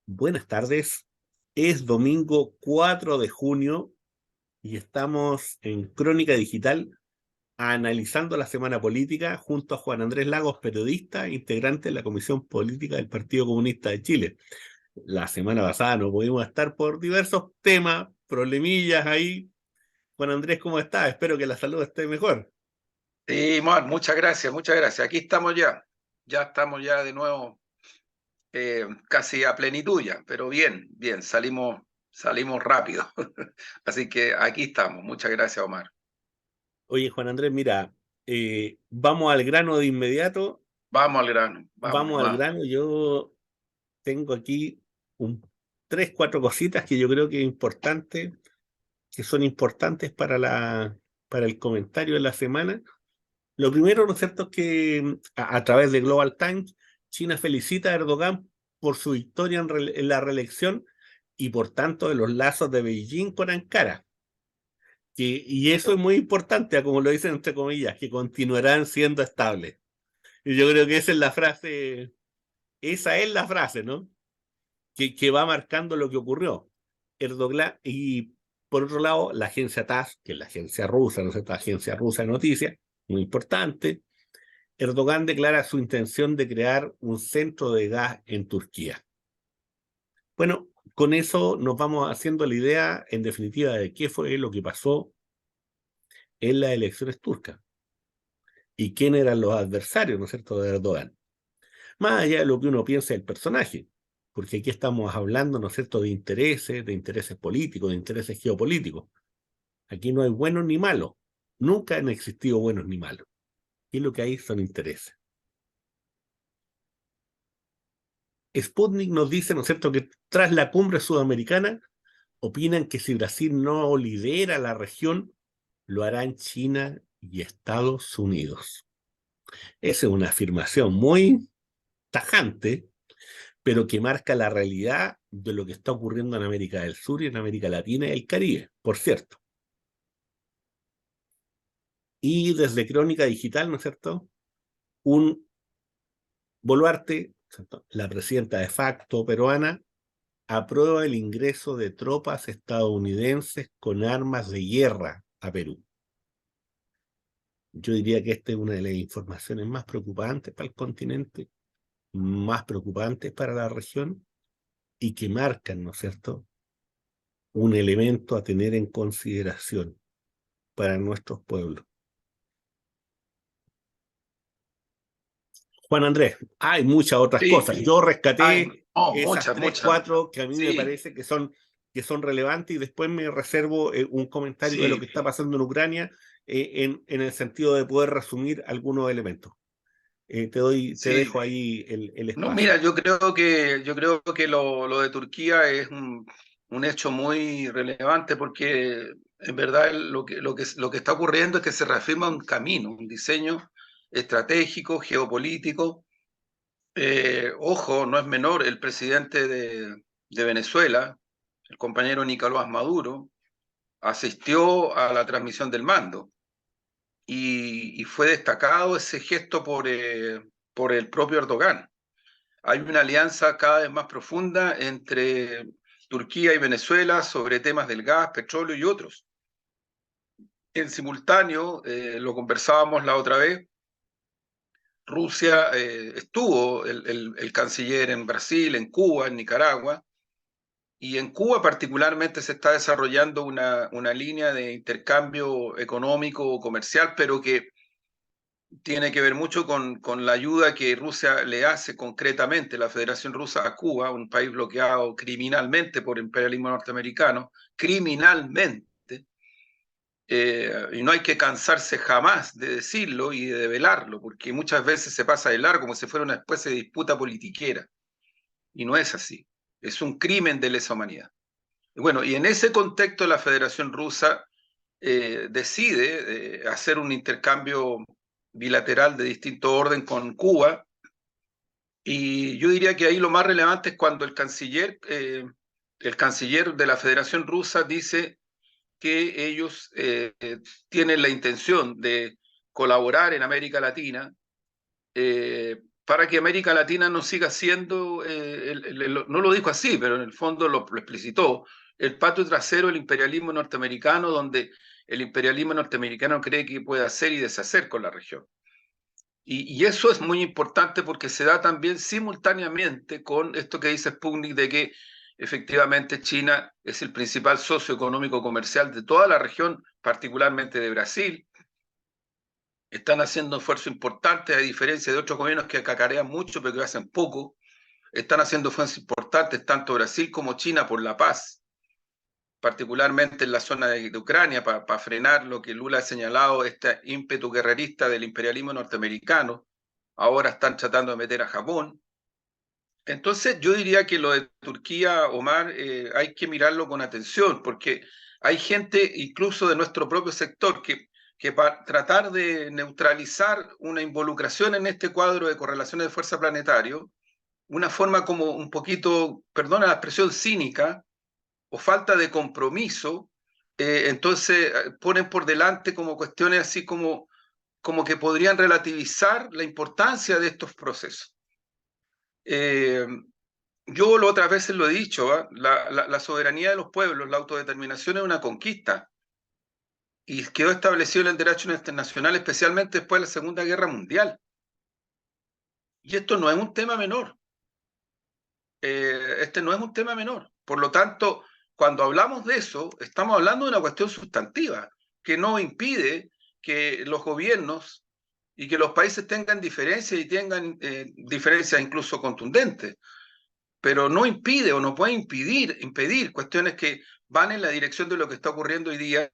Buenas tardes. Es domingo 4 de junio y estamos en Crónica Digital analizando la semana política junto a Juan Andrés Lagos, periodista, integrante de la Comisión Política del Partido Comunista de Chile. La semana pasada no pudimos estar por diversos temas, problemillas ahí. Juan Andrés, ¿cómo está? Espero que la salud esté mejor. Sí, Mar, muchas gracias, muchas gracias. Aquí estamos ya. Ya estamos ya de nuevo casi a plenitud ya, pero bien, bien, salimos rápido. Así que aquí estamos. Muchas gracias, Omar. Oye, Juan Andrés, mira, vamos al grano de inmediato. Vamos al grano, vamos, Vamos al vamos. grano. Yo tengo aquí un, tres, cuatro cositas que yo creo que que son importantes para el comentario de la semana. Lo primero, ¿no es cierto?, es que a través de Global Times, China felicita a Erdogan por su victoria en la reelección y por tanto de los lazos de Beijing con Ankara. Y eso es muy importante, como lo dicen entre comillas, que continuarán siendo estables. Y yo creo que esa es la frase, ¿no? Que va marcando lo que ocurrió. Erdogan, y por otro lado, la agencia TASS, que es la agencia rusa, ¿no es cierto? Agencia rusa de noticias, muy importante. Erdogan declara su intención de crear un centro de gas en Turquía. Bueno, con eso nos vamos haciendo la idea, en definitiva, de qué fue lo que pasó en las elecciones turcas y quién eran los adversarios, ¿no es cierto?, de Erdogan. Más allá de lo que uno piensa del personaje, porque aquí estamos hablando, ¿no es cierto?, de intereses políticos, de intereses geopolíticos. Aquí no hay buenos ni malos, nunca han existido buenos ni malos. Aquí lo que hay son intereses. Sputnik nos dice, ¿no es cierto?, que tras la cumbre sudamericana, opinan que si Brasil no lidera la región, lo harán China y Estados Unidos. Esa es una afirmación muy tajante, pero que marca la realidad de lo que está ocurriendo en América del Sur y en América Latina y el Caribe, por cierto. Y desde Crónica Digital, ¿no es cierto?, un Boluarte, ¿cierto?, la presidenta de facto peruana, aprueba el ingreso de tropas estadounidenses con armas de guerra a Perú. Yo diría que esta es una de las informaciones más preocupantes para el continente, más preocupantes para la región y que marcan, ¿no es cierto?, un elemento a tener en consideración para nuestros pueblos. Juan Andrés, hay muchas otras Sí, cosas. Yo hay, rescaté oh, esas muchas, tres, muchas. cuatro que a mí me Sí, parece que son relevantes y después me reservo un comentario de lo sí, que está pasando en Ucrania en el sentido de poder resumir algunos elementos. Te sí. dejo ahí el No, espacio. mira, yo creo que lo de Turquía es un hecho muy relevante porque en verdad lo que está ocurriendo es que se reafirma un camino, un diseño estratégico, geopolítico. Ojo, no es menor, el presidente de Venezuela, el compañero Nicolás Maduro, asistió a la transmisión del mando y fue destacado ese gesto por el propio Erdogan. Hay una alianza cada vez más profunda entre Turquía y Venezuela sobre temas del gas, petróleo y otros. En simultáneo, lo conversábamos la otra vez, Rusia estuvo el canciller en Brasil, en Cuba, en Nicaragua, y en Cuba particularmente se está desarrollando una línea de intercambio económico, comercial, pero que tiene que ver mucho con la ayuda que Rusia le hace concretamente, la Federación Rusa a Cuba, un país bloqueado criminalmente por el imperialismo norteamericano, criminalmente, y no hay que cansarse jamás de decirlo y de develarlo, porque muchas veces se pasa de largo como si fuera una especie de disputa politiquera, y no es así, es un crimen de lesa humanidad. Bueno, y en ese contexto la Federación Rusa decide hacer un intercambio bilateral de distinto orden con Cuba, y yo diría que ahí lo más relevante es cuando el canciller de la Federación Rusa dice que ellos tienen la intención de colaborar en América Latina para que América Latina no siga siendo, no lo dijo así, pero en el fondo lo explicitó, el patio trasero del imperialismo norteamericano, donde el imperialismo norteamericano cree que puede hacer y deshacer con la región. Y eso es muy importante porque se da también simultáneamente con esto que dice Sputnik de que efectivamente China es el principal socio económico comercial de toda la región, particularmente de Brasil. Están haciendo esfuerzos importantes, a diferencia de otros gobiernos que cacarean mucho, pero que hacen poco. Están haciendo esfuerzos importantes tanto Brasil como China por la paz, particularmente en la zona de Ucrania, para frenar lo que Lula ha señalado, este ímpetu guerrerista del imperialismo norteamericano. Ahora están tratando de meter a Japón. Entonces yo diría que lo de Turquía, Omar, hay que mirarlo con atención, porque hay gente, incluso de nuestro propio sector, que para tratar de neutralizar una involucración en este cuadro de correlaciones de fuerza planetario, una forma como un poquito, perdona la expresión, cínica o falta de compromiso, entonces ponen por delante como cuestiones así como que podrían relativizar la importancia de estos procesos. Eh, yo otras veces lo he dicho, ¿eh? La soberanía de los pueblos, la autodeterminación es una conquista y quedó establecido en el derecho internacional, especialmente después de la Segunda Guerra Mundial. Y esto no es un tema menor. Este no es un tema menor. Por lo tanto, cuando hablamos de eso, estamos hablando de una cuestión sustantiva que no impide que los gobiernos y que los países tengan diferencias y tengan diferencias incluso contundentes, pero no impide o no puede impedir cuestiones que van en la dirección de lo que está ocurriendo hoy día,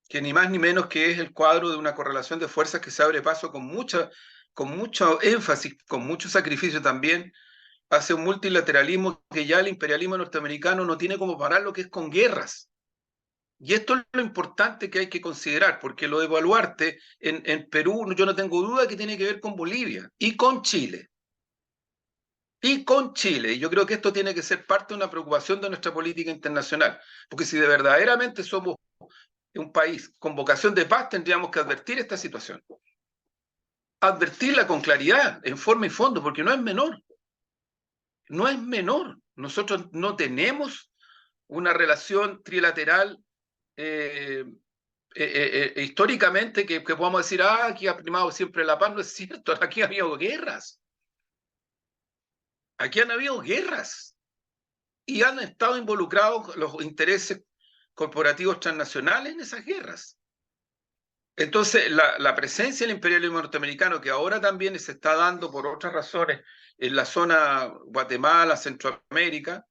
que ni más ni menos que es el cuadro de una correlación de fuerzas que se abre paso con mucho énfasis, con mucho sacrificio también, hacia un multilateralismo que ya el imperialismo norteamericano no tiene como parar lo que es con guerras. Y esto es lo importante que hay que considerar, porque lo de Baluarte en Perú, yo no tengo duda que tiene que ver con Bolivia y con Chile. Y con Chile. Y yo creo que esto tiene que ser parte de una preocupación de nuestra política internacional. Porque si de verdaderamente somos un país con vocación de paz, tendríamos que advertir esta situación. Advertirla con claridad, en forma y fondo, porque no es menor. No es menor. Nosotros no tenemos una relación trilateral históricamente que podamos decir, aquí ha primado siempre la paz. No es cierto, aquí ha habido guerras. Aquí han habido guerras. Y han estado involucrados los intereses corporativos transnacionales en esas guerras. Entonces, la presencia del imperialismo norteamericano, que ahora también se está dando por otras razones en la zona Guatemala, Centroamérica,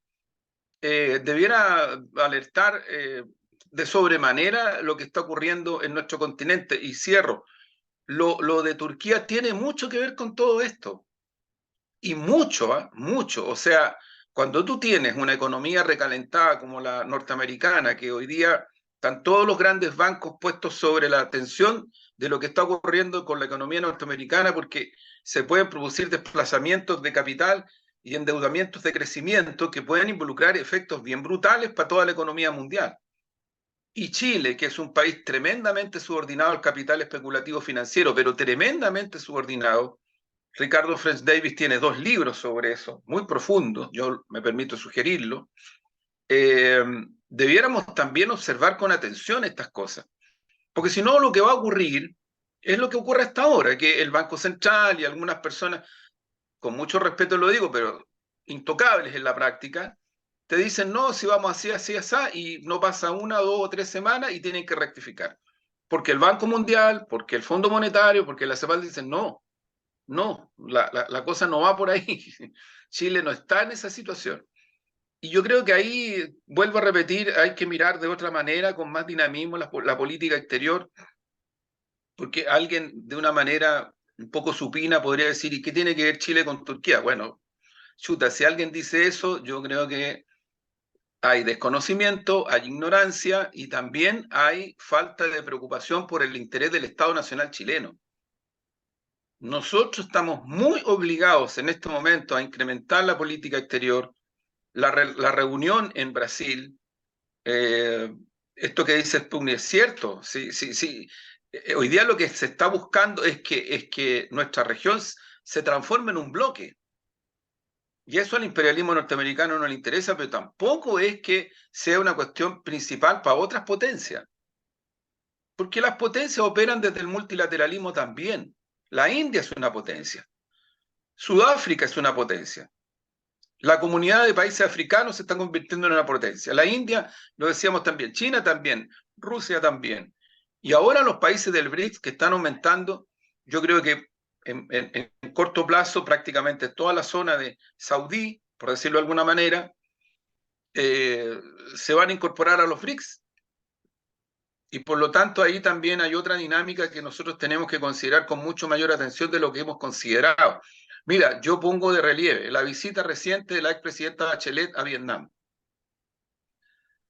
debiera alertar de sobremanera lo que está ocurriendo en nuestro continente. Y cierro, lo de Turquía tiene mucho que ver con todo esto. Y mucho, ¿eh? Mucho. O sea, cuando tú tienes una economía recalentada como la norteamericana, que hoy día están todos los grandes bancos puestos sobre la atención de lo que está ocurriendo con la economía norteamericana, porque se pueden producir desplazamientos de capital y endeudamientos de crecimiento que pueden involucrar efectos bien brutales para toda la economía mundial. Y Chile, que es un país tremendamente subordinado al capital especulativo financiero, pero tremendamente subordinado. Ricardo French Davis tiene 2 libros sobre eso, muy profundos, yo me permito sugerirlo. Eh, Debiéramos también observar con atención estas cosas, porque si no lo que va a ocurrir es lo que ocurre hasta ahora, que el Banco Central y algunas personas, con mucho respeto lo digo, pero intocables en la práctica, te dicen, no, si vamos así, así, así, y no pasa 1, 2 o 3 semanas y tienen que rectificar. Porque el Banco Mundial, porque el Fondo Monetario, porque la CEPAL dicen, no, no, la cosa no va por ahí. Chile no está en esa situación. Y yo creo que ahí, vuelvo a repetir, hay que mirar de otra manera, con más dinamismo, la política exterior, porque alguien de una manera un poco supina podría decir, ¿y qué tiene que ver Chile con Turquía? Bueno, chuta, si alguien dice eso, yo creo que hay desconocimiento, hay ignorancia y también hay falta de preocupación por el interés del Estado Nacional chileno. Nosotros estamos muy obligados en este momento a incrementar la política exterior, la reunión en Brasil. eh, Esto que dice Sputnik es cierto. Sí, sí, sí. Hoy día lo que se está buscando es que nuestra región se transforme en un bloque. Y eso al imperialismo norteamericano no le interesa, pero tampoco es que sea una cuestión principal para otras potencias. Porque las potencias operan desde el multilateralismo también. La India es una potencia. Sudáfrica es una potencia. La comunidad de países africanos se está convirtiendo en una potencia. La India, lo decíamos también, China también, Rusia también. Y ahora los países del BRICS que están aumentando, yo creo que en corto plazo prácticamente toda la zona de Saudí, por decirlo de alguna manera, se van a incorporar a los BRICS. Y por lo tanto ahí también hay otra dinámica que nosotros tenemos que considerar con mucho mayor atención de lo que hemos considerado. Mira, yo pongo de relieve la visita reciente de la expresidenta Bachelet a Vietnam,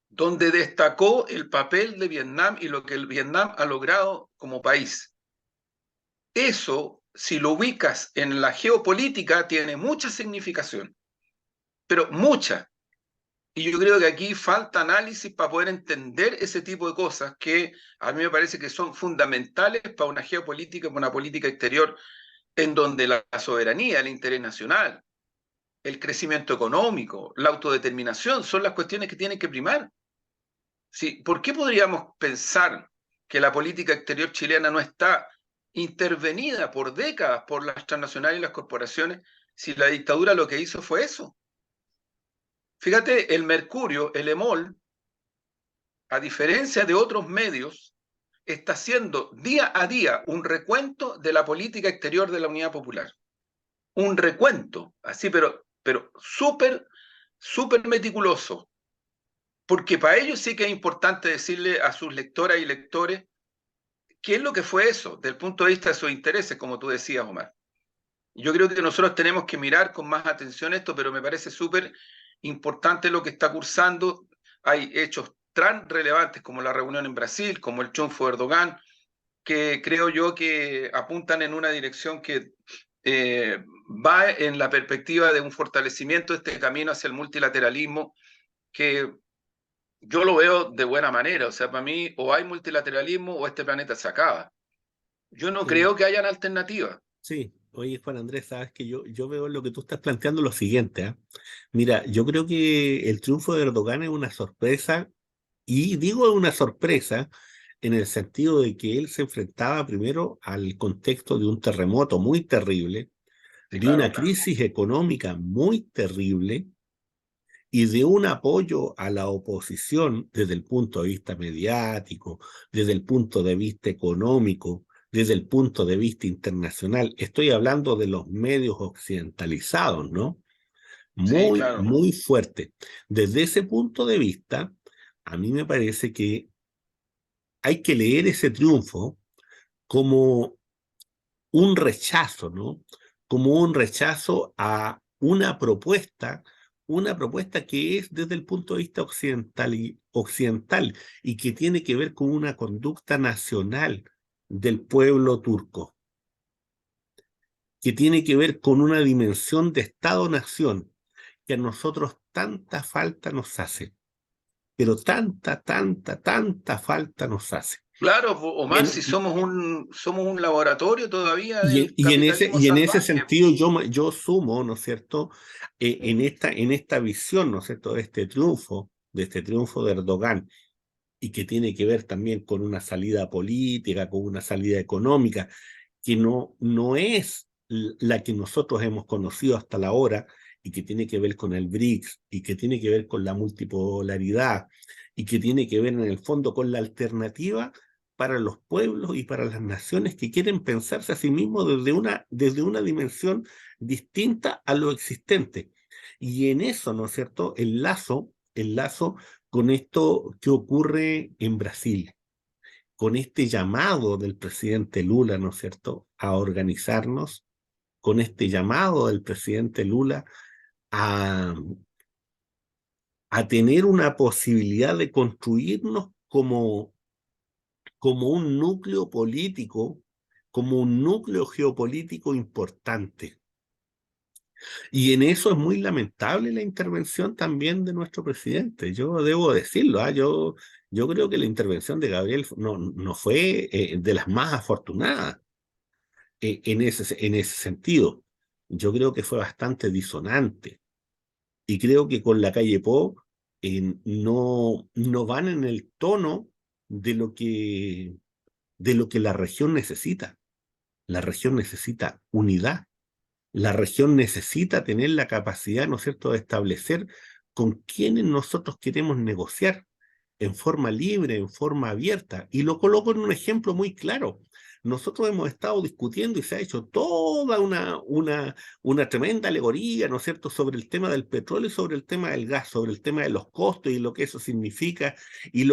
donde destacó el papel de Vietnam y lo que el Vietnam ha logrado como país. Eso, si lo ubicas en la geopolítica, tiene mucha significación, pero mucha. Y yo creo que aquí falta análisis para poder entender ese tipo de cosas que a mí me parece que son fundamentales para una geopolítica, para una política exterior en donde la soberanía, el interés nacional, el crecimiento económico, la autodeterminación son las cuestiones que tienen que primar. ¿Sí? ¿Por qué podríamos pensar que la política exterior chilena no está intervenida por décadas por las transnacionales y las corporaciones si la dictadura lo que hizo fue eso? Fíjate, el Mercurio, el EMOL, a diferencia de otros medios, está haciendo día a día un recuento de la política exterior de la Unidad Popular. Un recuento, así, pero súper, súper meticuloso. Porque para ellos sí que es importante decirle a sus lectoras y lectores qué es lo que fue eso, desde el punto de vista de sus intereses, como tú decías, Omar. Yo creo que nosotros tenemos que mirar con más atención esto, pero me parece súper importante lo que está cursando. Hay hechos tan relevantes como la reunión en Brasil, como el triunfo de Erdogan, que creo yo que apuntan en una dirección que va en la perspectiva de un fortalecimiento de este camino hacia el multilateralismo, que yo lo veo de buena manera. O sea, para mí o hay multilateralismo o este planeta se acaba. Yo no Sí, creo que hayan alternativas. sí. Oye, Juan Andrés, sabes que yo veo lo que tú estás planteando lo siguiente, ¿ah? Mira, yo creo que el triunfo de Erdogan es una sorpresa, y digo una sorpresa en el sentido de que él se enfrentaba primero al contexto de un terremoto muy terrible, Sí, de claro. una crisis económica muy terrible y de un apoyo a la oposición desde el punto de vista mediático, desde el punto de vista económico, desde el punto de vista internacional. Estoy hablando de los medios occidentalizados, ¿no? Sí, Muy, claro. muy fuerte. Desde ese punto de vista, a mí me parece que hay que leer ese triunfo como un rechazo, ¿no? Como un rechazo a una propuesta que es desde el punto de vista occidental y que tiene que ver con una conducta nacional del pueblo turco, que tiene que ver con una dimensión de Estado-nación que a nosotros tanta falta nos hace, pero tanta, tanta, tanta falta nos hace. Claro, Y Omar, si en, somos un laboratorio todavía del capitalismo y en ese salvaje. sentido yo sumo, ¿no es cierto?, en esta visión, ¿no es cierto?, de este triunfo de Erdogan, y que tiene que ver también con una salida política, con una salida económica, que no es la que nosotros hemos conocido hasta la hora, y que tiene que ver con el BRICS, y que tiene que ver con la multipolaridad, y que tiene que ver en el fondo con la alternativa para los pueblos y para las naciones que quieren pensarse a sí mismos desde una dimensión distinta a lo existente. Y en eso, ¿no es cierto?, el lazo con esto que ocurre en Brasil, con este llamado del presidente Lula, ¿no es cierto?, a organizarnos, con este llamado del presidente Lula a, a tener una posibilidad de construirnos como un núcleo político, como un núcleo geopolítico importante. Y en eso es muy lamentable la intervención también de nuestro presidente. Yo debo decirlo, ¿ah? Yo creo que la intervención de Gabriel no fue de las más afortunadas en ese sentido. yo creo que fue bastante disonante. Y creo que con la calle Po no van en el tono de de lo que la región necesita. La región necesita unidad. La región necesita tener la capacidad, ¿no es cierto?, de establecer con quienes nosotros queremos negociar en forma libre, en forma abierta. Y lo coloco en un ejemplo muy claro. Nosotros hemos estado discutiendo y se ha hecho toda una tremenda alegoría, ¿no es cierto?, sobre el tema del petróleo y sobre el tema del gas, sobre el tema de los costos y lo que eso significa y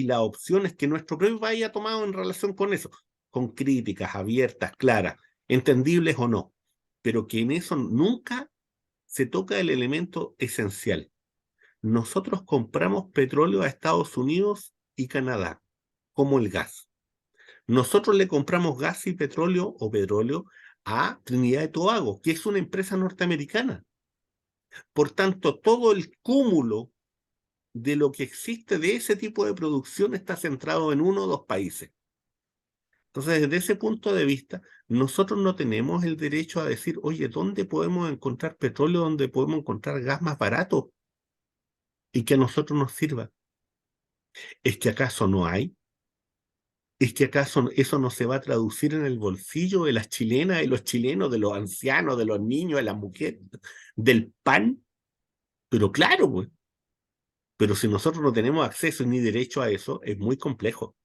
las opciones que nuestro propio país ha tomado en relación con eso, con críticas abiertas, claras, entendibles o no, pero que en eso nunca se toca el elemento esencial. Nosotros compramos petróleo a Estados Unidos y Canadá, como el gas. Nosotros le compramos gas y petróleo o petróleo a Trinidad y Tobago, que es una empresa norteamericana. Por tanto, todo el cúmulo de lo que existe de ese tipo de producción está centrado en uno o dos países. Entonces, desde ese punto de vista, nosotros no tenemos el derecho a decir, oye, ¿dónde podemos encontrar petróleo, dónde podemos encontrar gas más barato y que a nosotros nos sirva? ¿Es que acaso no hay? ¿Es que acaso eso no se va a traducir en el bolsillo de las chilenas, de los chilenos, de los ancianos, de los niños, de las mujeres, del pan? Pero claro, pues, pero si nosotros no tenemos acceso ni derecho a eso, es muy complejo.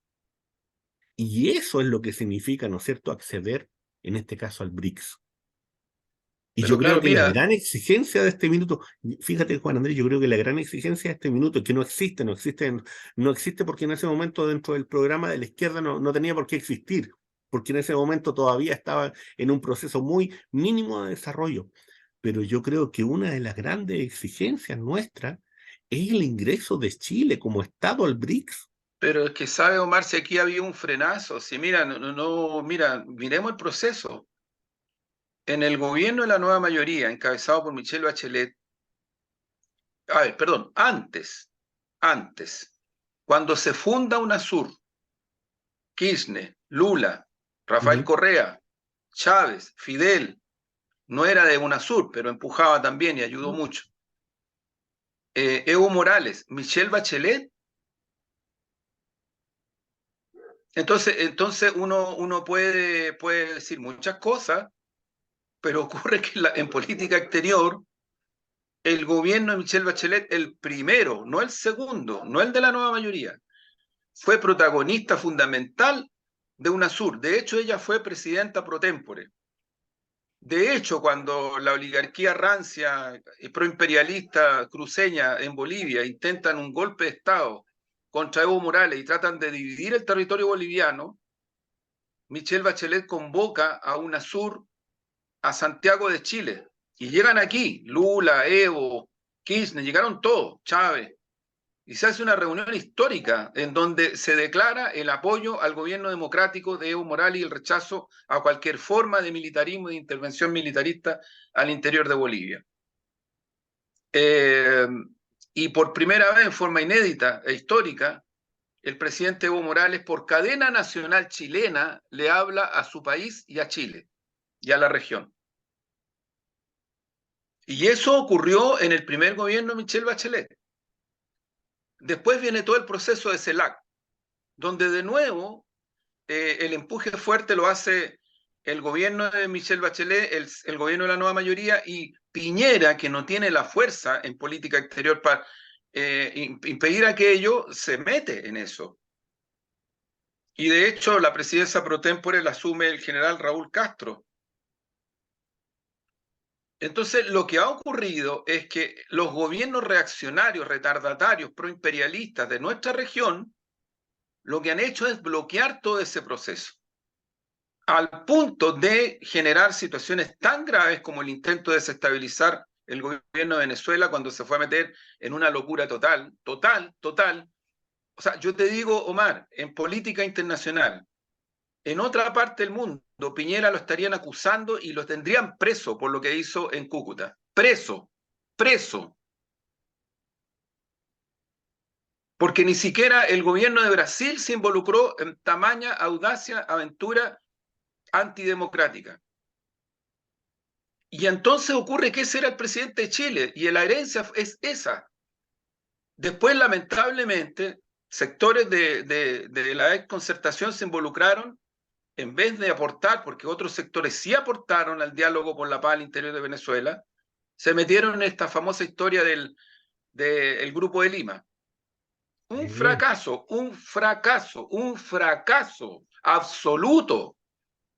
Y eso es lo que significa, ¿no es cierto?, acceder, en este caso, al BRICS. Y yo Pero creo claro, que la mira, gran exigencia de este minuto, fíjate Juan Andrés, yo creo que la gran exigencia de este minuto, que no existe porque en ese momento dentro del programa de la izquierda no tenía por qué existir, porque en ese momento todavía estaba en un proceso muy mínimo de desarrollo. Pero yo creo que una de las grandes exigencias nuestras es el ingreso de Chile como Estado al BRICS. pero es que sabe, Omar, si aquí había un frenazo, si mira, mira, miremos el proceso. En el gobierno de la nueva mayoría, encabezado por Michelle Bachelet, a ver, perdón, antes, cuando se funda UNASUR, Kirchner, Lula, Rafael Ujú, Correa, Chávez, Fidel, no era de UNASUR, pero empujaba también y ayudó mucho. Evo Morales, Michelle Bachelet. Entonces uno puede decir muchas cosas, pero ocurre que en política exterior, el gobierno de Michelle Bachelet, el primero, no el segundo, no el de la nueva mayoría, fue protagonista fundamental de UNASUR. De hecho, ella fue presidenta pro tempore. De hecho, cuando la oligarquía rancia y proimperialista cruceña en Bolivia intentan un golpe de Estado contra Evo Morales y tratan de dividir el territorio boliviano, Michelle Bachelet convoca a UNASUR a Santiago de Chile y llegan aquí, Lula, Evo, Kirchner, llegaron todos, Chávez, y se hace una reunión histórica en donde se declara el apoyo al gobierno democrático de Evo Morales y el rechazo a cualquier forma de militarismo e de intervención militarista al interior de Bolivia. Eh, y por primera vez, en forma inédita e histórica, el presidente Evo Morales, por cadena nacional chilena, le habla a su país y a Chile y a la región. Y eso ocurrió en el primer gobierno de Michelle Bachelet. Después viene todo el proceso de CELAC, donde de nuevo el empuje fuerte lo hace el gobierno de Michelle Bachelet, el gobierno de la nueva mayoría, y Piñera, que no tiene la fuerza en política exterior para impedir aquello, se mete en eso. Y de hecho la presidencia pro tempore la asume el general Raúl Castro. Entonces, lo que ha ocurrido es que los gobiernos reaccionarios, retardatarios, proimperialistas de nuestra región, lo que han hecho es bloquear todo ese proceso, al punto de generar situaciones tan graves como el intento de desestabilizar el gobierno de Venezuela cuando se fue a meter en una locura total, total, total. O sea, yo te digo, Omar, en política internacional, en otra parte del mundo, Piñera lo estarían acusando y lo tendrían preso por lo que hizo en Cúcuta. Preso, preso. Porque ni siquiera el gobierno de Brasil se involucró en tamaña audacia, aventura antidemocrática. Y entonces ocurre que ese era el presidente de Chile y la herencia es esa. Después, lamentablemente, sectores de la exconcertación se involucraron en vez de aportar, porque otros sectores sí aportaron al diálogo por la paz al interior de Venezuela, se metieron en esta famosa historia del Grupo de Lima. Un fracaso absoluto,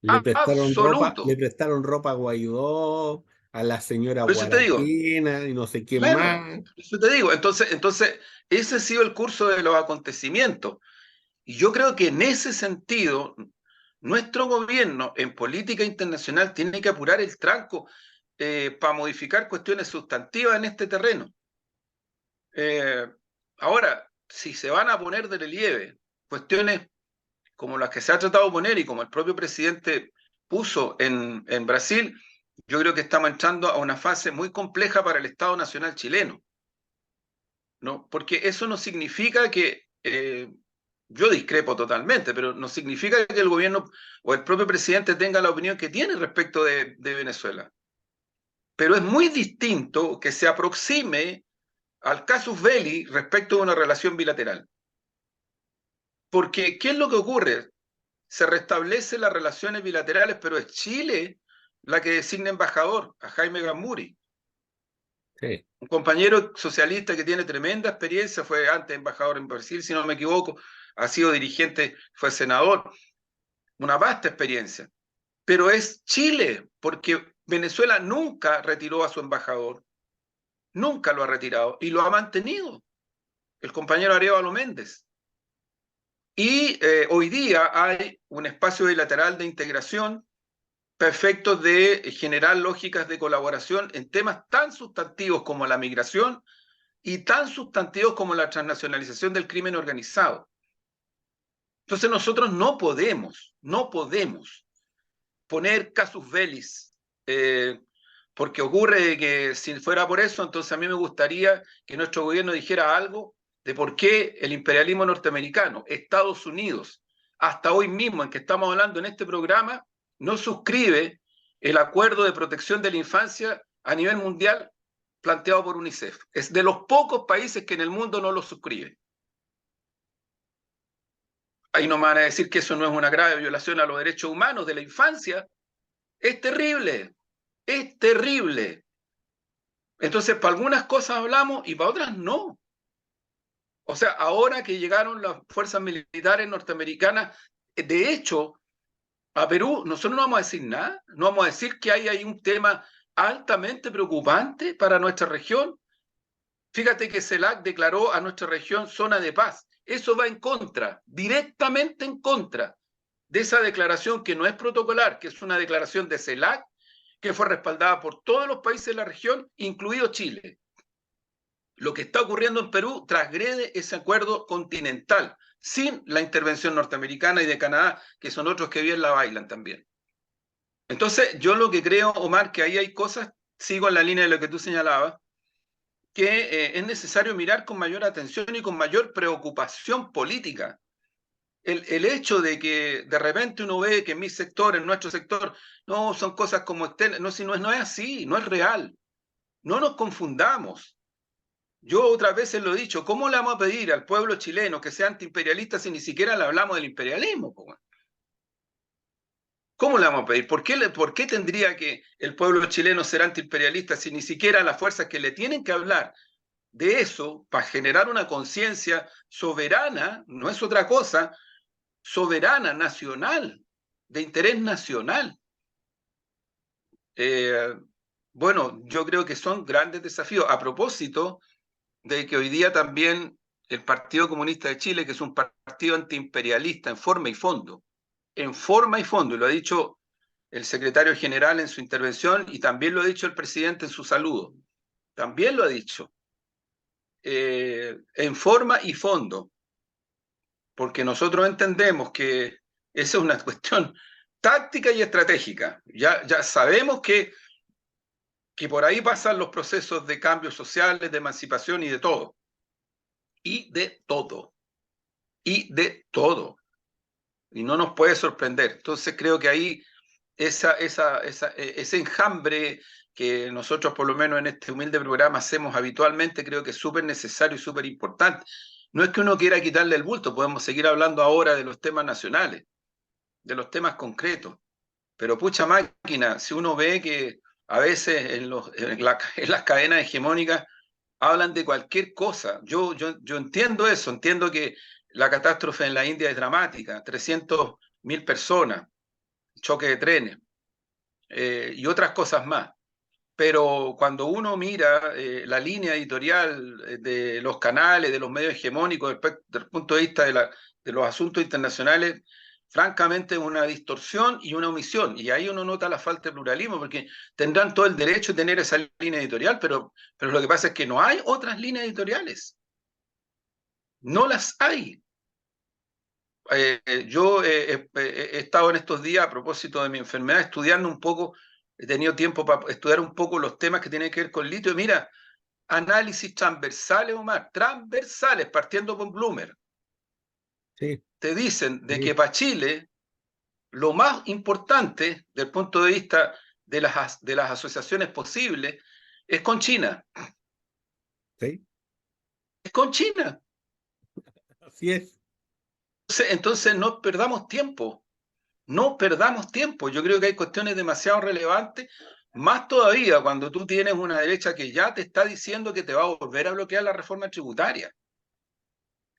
Le absoluto. prestaron ropa a Guaidó, a la señora Por eso te digo, Guarapina y no sé quién claro, más. por eso te digo. Entonces, ese ha sido el curso de los acontecimientos. Y yo creo que en ese sentido, nuestro gobierno en política internacional tiene que apurar el tranco para modificar cuestiones sustantivas en este terreno. Eh, Ahora, si se van a poner de relieve cuestiones como las que se ha tratado de poner y como el propio presidente puso en Brasil, yo creo que estamos entrando a una fase muy compleja para el Estado Nacional chileno, ¿no? Porque eso no significa que, yo discrepo totalmente, pero no significa que el gobierno o el propio presidente tenga la opinión que tiene respecto de Venezuela. Pero es muy distinto que se aproxime al casus belli respecto de una relación bilateral. Porque, ¿qué es lo que ocurre? Se restablecen las relaciones bilaterales, pero es Chile la que designa embajador a Jaime Gamburi, Sí, un compañero socialista que tiene tremenda experiencia, fue antes embajador en Brasil, si no me equivoco, ha sido dirigente, fue senador, una vasta experiencia. Pero es Chile, porque Venezuela nunca retiró a su embajador, nunca lo ha retirado y lo ha mantenido el compañero Arévalo Méndez. Y hoy día hay un espacio bilateral de integración perfecto de generar lógicas de colaboración en temas tan sustantivos como la migración y tan sustantivos como la transnacionalización del crimen organizado. Entonces nosotros no podemos poner casus bellis, porque ocurre que si fuera por eso, entonces a mí me gustaría que nuestro gobierno dijera algo de por qué el imperialismo norteamericano, Estados Unidos, hasta hoy mismo en que estamos hablando en este programa, no suscribe el acuerdo de protección de la infancia a nivel mundial planteado por UNICEF. Es de los pocos países que en el mundo no lo suscribe. Ahí no me van a decir que eso no es una grave violación a los derechos humanos de la infancia. Es terrible, es terrible. Entonces, para algunas cosas hablamos y para otras no. O sea, ahora que llegaron las fuerzas militares norteamericanas, de hecho, a Perú, nosotros no vamos a decir nada, no vamos a decir que hay ahí un tema altamente preocupante para nuestra región. Fíjate que CELAC declaró a nuestra región zona de paz. Eso va en contra, directamente en contra de esa declaración que no es protocolar, que es una declaración de CELAC, que fue respaldada por todos los países de la región, incluido Chile. Lo que está ocurriendo en Perú transgrede ese acuerdo continental, sin la intervención norteamericana y de Canadá, que son otros que bien la bailan también. Entonces, yo lo que creo, Omar, que ahí hay cosas, sigo en la línea de lo que tú señalabas, que es necesario mirar con mayor atención y con mayor preocupación política. El hecho de que de repente uno ve que en mi sector, en nuestro sector, no son cosas como estén, no, si no es así, no es real. No nos confundamos. Yo otras veces lo he dicho, ¿cómo le vamos a pedir al pueblo chileno que sea antiimperialista si ni siquiera le hablamos del imperialismo? ¿Cómo le vamos a pedir? ¿Por qué tendría que el pueblo chileno ser antiimperialista si ni siquiera las fuerzas que le tienen que hablar de eso para generar una conciencia soberana, no es otra cosa, soberana, nacional, de interés nacional? Eh, bueno, yo creo que son grandes desafíos. A propósito de que hoy día también el Partido Comunista de Chile, que es un partido antiimperialista en forma y fondo, y lo ha dicho el secretario general en su intervención y también lo ha dicho el presidente en su saludo, también lo ha dicho, en forma y fondo, porque nosotros entendemos que esa es una cuestión táctica y estratégica. Ya sabemos que por ahí pasan los procesos de cambios sociales, de emancipación y de todo. Y de todo. Y de todo. Y no nos puede sorprender. Entonces creo que ahí ese enjambre que nosotros por lo menos en este humilde programa hacemos habitualmente, creo que es súper necesario y súper importante. No es que uno quiera quitarle el bulto, podemos seguir hablando ahora de los temas nacionales, de los temas concretos, pero pucha máquina, si uno ve que a veces en las cadenas hegemónicas hablan de cualquier cosa, yo entiendo eso, entiendo que la catástrofe en la India es dramática, 300.000 personas, choque de trenes, y otras cosas más. Pero cuando uno mira la línea editorial de los canales, de los medios hegemónicos, desde el punto de vista de los asuntos internacionales, francamente es una distorsión y una omisión. Y ahí uno nota la falta de pluralismo, porque tendrán todo el derecho de tener esa línea editorial, pero lo que pasa es que no hay otras líneas editoriales. No las hay. Yo he estado en estos días, a propósito de mi enfermedad, estudiando un poco, he tenido tiempo para estudiar un poco los temas que tienen que ver con litio. Mira, análisis transversales, Omar, transversales, partiendo con Bloomer. Sí, Te dicen de que sí, para Chile lo más importante, desde el punto de vista de las asociaciones posibles, es con China. sí, Es con China. así es. Entonces no perdamos tiempo. No perdamos tiempo. Yo creo que hay cuestiones demasiado relevantes, más todavía cuando tú tienes una derecha que ya te está diciendo que te va a volver a bloquear la reforma tributaria.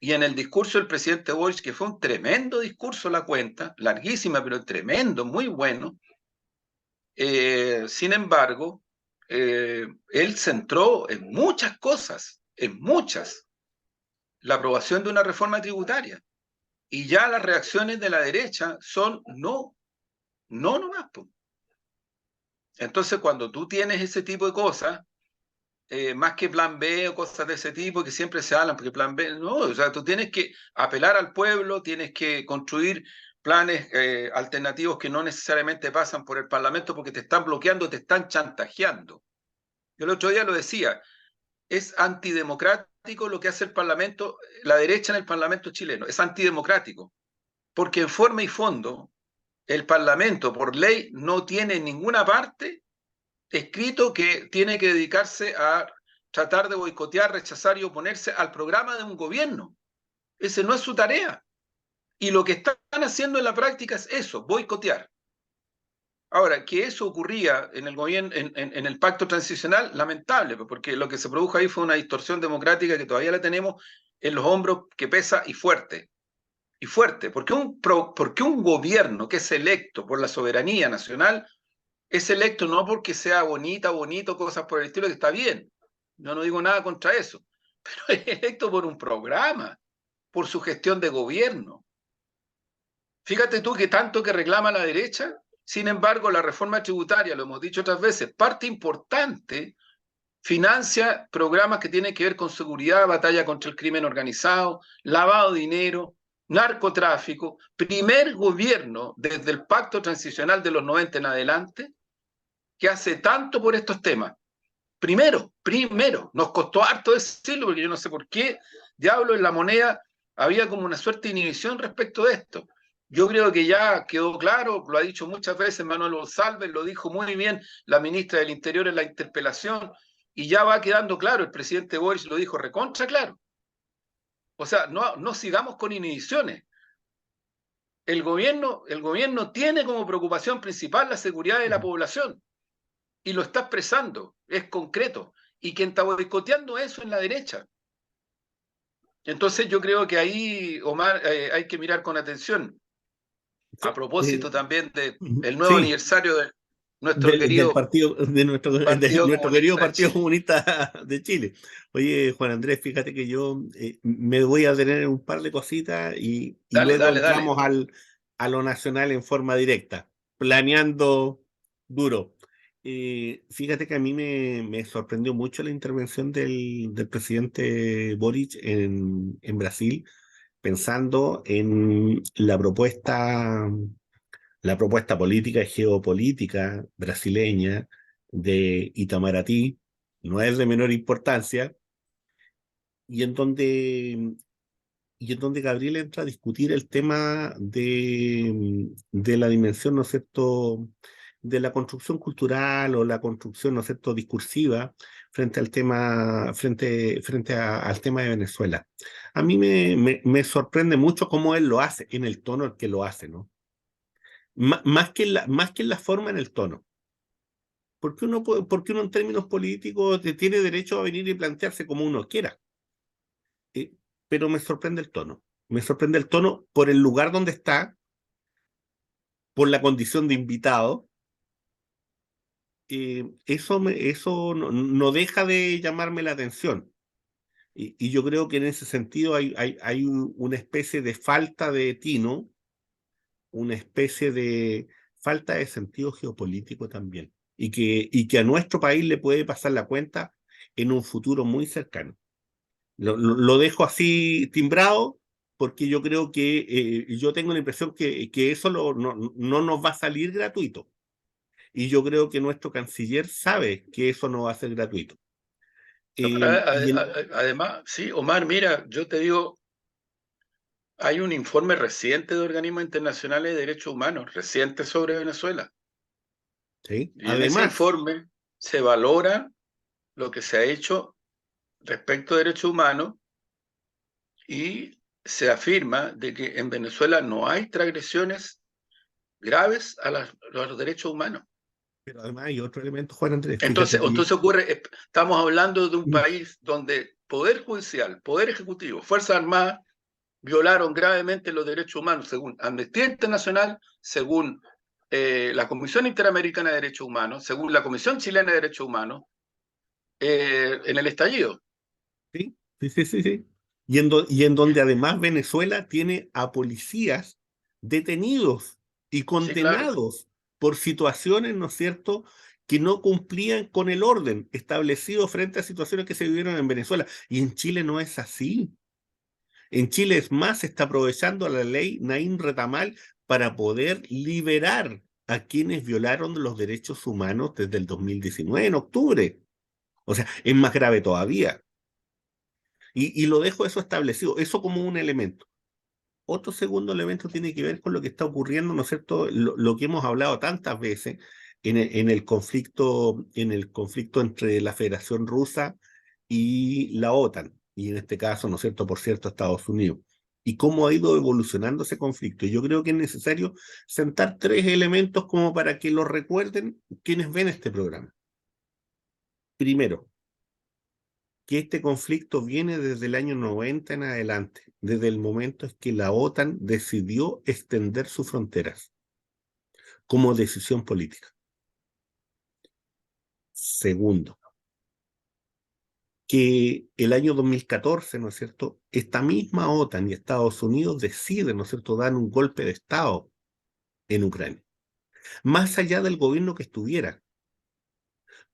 Y en el discurso del presidente Boris, que fue un tremendo discurso la cuenta, larguísima, pero tremendo, muy bueno, sin embargo, él centró en muchas cosas, en muchas, la aprobación de una reforma tributaria. Y ya las reacciones de la derecha son no, no nomás. Po. Entonces, cuando tú tienes ese tipo de cosas, más que plan B o cosas de ese tipo que siempre se hablan, porque plan B, no, o sea, tú tienes que apelar al pueblo, tienes que construir planes alternativos que no necesariamente pasan por el Parlamento porque te están bloqueando, te están chantajeando. Yo el otro día lo decía, es antidemocrático lo que hace el Parlamento, la derecha en el Parlamento chileno, es antidemocrático, porque en forma y fondo el Parlamento por ley no tiene en ninguna parte escrito que tiene que dedicarse a tratar de boicotear, rechazar y oponerse al programa de un gobierno. Ese no es su tarea. Y lo que están haciendo en la práctica es eso, boicotear. Ahora, que eso ocurría en el gobierno, en el pacto transicional, lamentable, porque lo que se produjo ahí fue una distorsión democrática que todavía la tenemos en los hombros, que pesa y fuerte, porque un gobierno que es electo por la soberanía nacional es electo no porque sea bonita, bonito, cosas por el estilo, que está bien. Yo no digo nada contra eso, pero es electo por un programa, por su gestión de gobierno. Fíjate tú que tanto que reclama la derecha, sin embargo, la reforma tributaria, lo hemos dicho otras veces, parte importante financia programas que tienen que ver con seguridad, batalla contra el crimen organizado, lavado de dinero, narcotráfico. Primer gobierno desde el pacto transicional de los 90 en adelante que hace tanto por estos temas. Primero, nos costó harto decirlo, porque yo no sé por qué, diablo, en la moneda había como una suerte de inhibición respecto de esto. Yo creo que ya quedó claro, lo ha dicho muchas veces Manuel González, lo dijo muy bien la ministra del Interior en la interpelación, y ya va quedando claro, el presidente Boris lo dijo recontra claro. O sea, no sigamos con inhibiciones. El gobierno tiene como preocupación principal la seguridad de la población y lo está expresando, es concreto. Y quien está boicoteando eso es la derecha. Entonces yo creo que ahí, Omar, hay que mirar con atención. A Sí, propósito también del nuevo sí, aniversario de nuestro del querido partido, de Partido nuestro querido Comunista de Partido Chile. Comunista de Chile. Oye, Juan Andrés, fíjate que yo me voy a tener un par de cositas y Dale, luego dale, dale. entramos a lo nacional en forma directa, planeando duro. Fíjate que a mí me sorprendió mucho la intervención del presidente Boric en Brasil, pensando en la propuesta política y geopolítica brasileña de Itamaraty, no es de menor importancia, y en donde y en donde Gabriel entra a discutir el tema de la dimensión, ¿no es cierto?, de la construcción cultural o la construcción, ¿no es cierto?, discursiva frente al tema, al tema de Venezuela. A mí me sorprende mucho cómo él lo hace, en el tono en que lo hace, ¿no? Más que en la forma, en el tono. Porque uno en términos políticos tiene derecho a venir y plantearse como uno quiera. Eh, pero me sorprende el tono. Me sorprende el tono por el lugar donde está, por la condición de invitado. Eso no deja de llamarme la atención. Y yo creo que en ese sentido hay una especie de falta de tino, una especie de falta de sentido geopolítico también. Y que a nuestro país le puede pasar la cuenta en un futuro muy cercano. Lo dejo así timbrado porque yo creo que yo tengo la impresión que eso no nos va a salir gratuito. Y yo creo que nuestro canciller sabe que eso no va a ser gratuito. No, pero Y además, sí, Omar, mira, yo te digo, hay un informe reciente de organismos internacionales de derechos humanos, reciente sobre Venezuela. ¿Sí? Y en ese Además, informe se valora lo que se ha hecho respecto a derechos humanos y se afirma de que en Venezuela no hay transgresiones graves a los derechos humanos. pero además hay otro elemento, Juan Andrés, Entonces, fíjate que entonces ocurre, estamos hablando de un país donde Poder Judicial, Poder Ejecutivo, Fuerzas Armadas violaron gravemente los derechos humanos, según Amnistía Internacional, según la Comisión Interamericana de Derechos Humanos, según la Comisión Chilena de Derechos Humanos, en el estallido. sí, sí, sí, sí, sí. Y en donde además Venezuela tiene a policías detenidos y Sí, claro. condenados por situaciones, ¿no es cierto?, que no cumplían con el orden establecido frente a situaciones que se vivieron en Venezuela. Y en Chile no es así. En Chile es más, se está aprovechando la ley Naín Retamal para poder liberar a quienes violaron los derechos humanos desde el 2019, en octubre. O sea, es más grave todavía. Y lo dejo eso establecido, eso como un elemento. Otro segundo elemento tiene que ver con lo que está ocurriendo, ¿no es cierto? Lo que hemos hablado tantas veces en el conflicto entre la Federación Rusa y la OTAN, y en este caso, ¿no es cierto?, por cierto, Estados Unidos. Y cómo ha ido evolucionando ese conflicto. Y yo creo que es necesario sentar tres elementos como para que lo recuerden quienes ven este programa. Primero, que este conflicto viene desde el año 90 en adelante, desde el momento en que la OTAN decidió extender sus fronteras como decisión política. Segundo, que el año 2014, ¿no es cierto?, esta misma OTAN y Estados Unidos deciden, ¿no es cierto?, dar un golpe de Estado en Ucrania, más allá del gobierno que estuviera.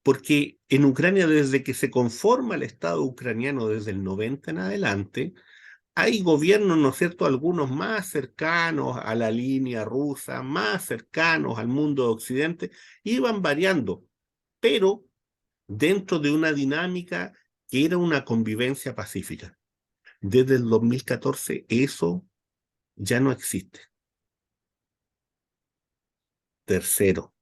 Porque en Ucrania, desde que se conforma el Estado ucraniano desde el 90 en adelante, hay gobiernos, ¿no es cierto?, algunos más cercanos a la línea rusa, más cercanos al mundo de Occidente, iban variando, pero dentro de una dinámica que era una convivencia pacífica. Desde el 2014 eso ya no existe. Tercero,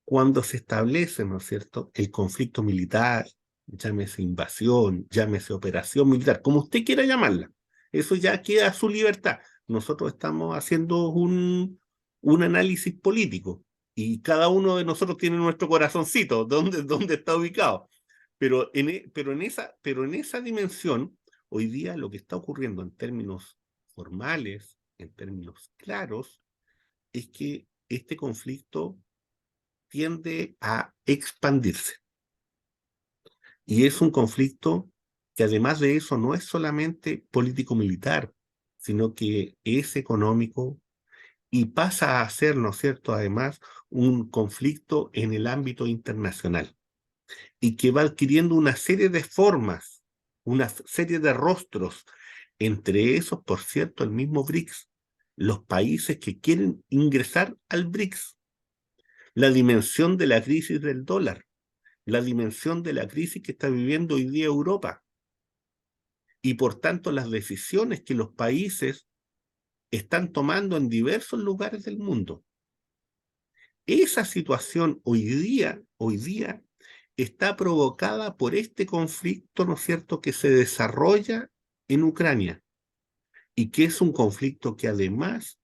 cuando se establece, ¿no es cierto?, el conflicto militar, llámese invasión, llámese operación militar, como usted quiera llamarla, eso ya queda a su libertad. Nosotros estamos haciendo un análisis político y cada uno de nosotros tiene nuestro corazoncito, donde está ubicado. Pero en esa dimensión, hoy día lo que está ocurriendo en términos formales, en términos claros, es que este conflicto tiende a expandirse. Y es un conflicto que además de eso no es solamente político-militar, sino que es económico y pasa a ser, ¿no es cierto?, además un conflicto en el ámbito internacional y que va adquiriendo una serie de formas, una serie de rostros, entre esos, por cierto, el mismo BRICS, los países que quieren ingresar al BRICS, la dimensión de la crisis del dólar, la dimensión de la crisis que está viviendo hoy día Europa y por tanto las decisiones que los países están tomando en diversos lugares del mundo. Esa situación hoy día está provocada por este conflicto, ¿no es cierto?, que se desarrolla en Ucrania y que es un conflicto que además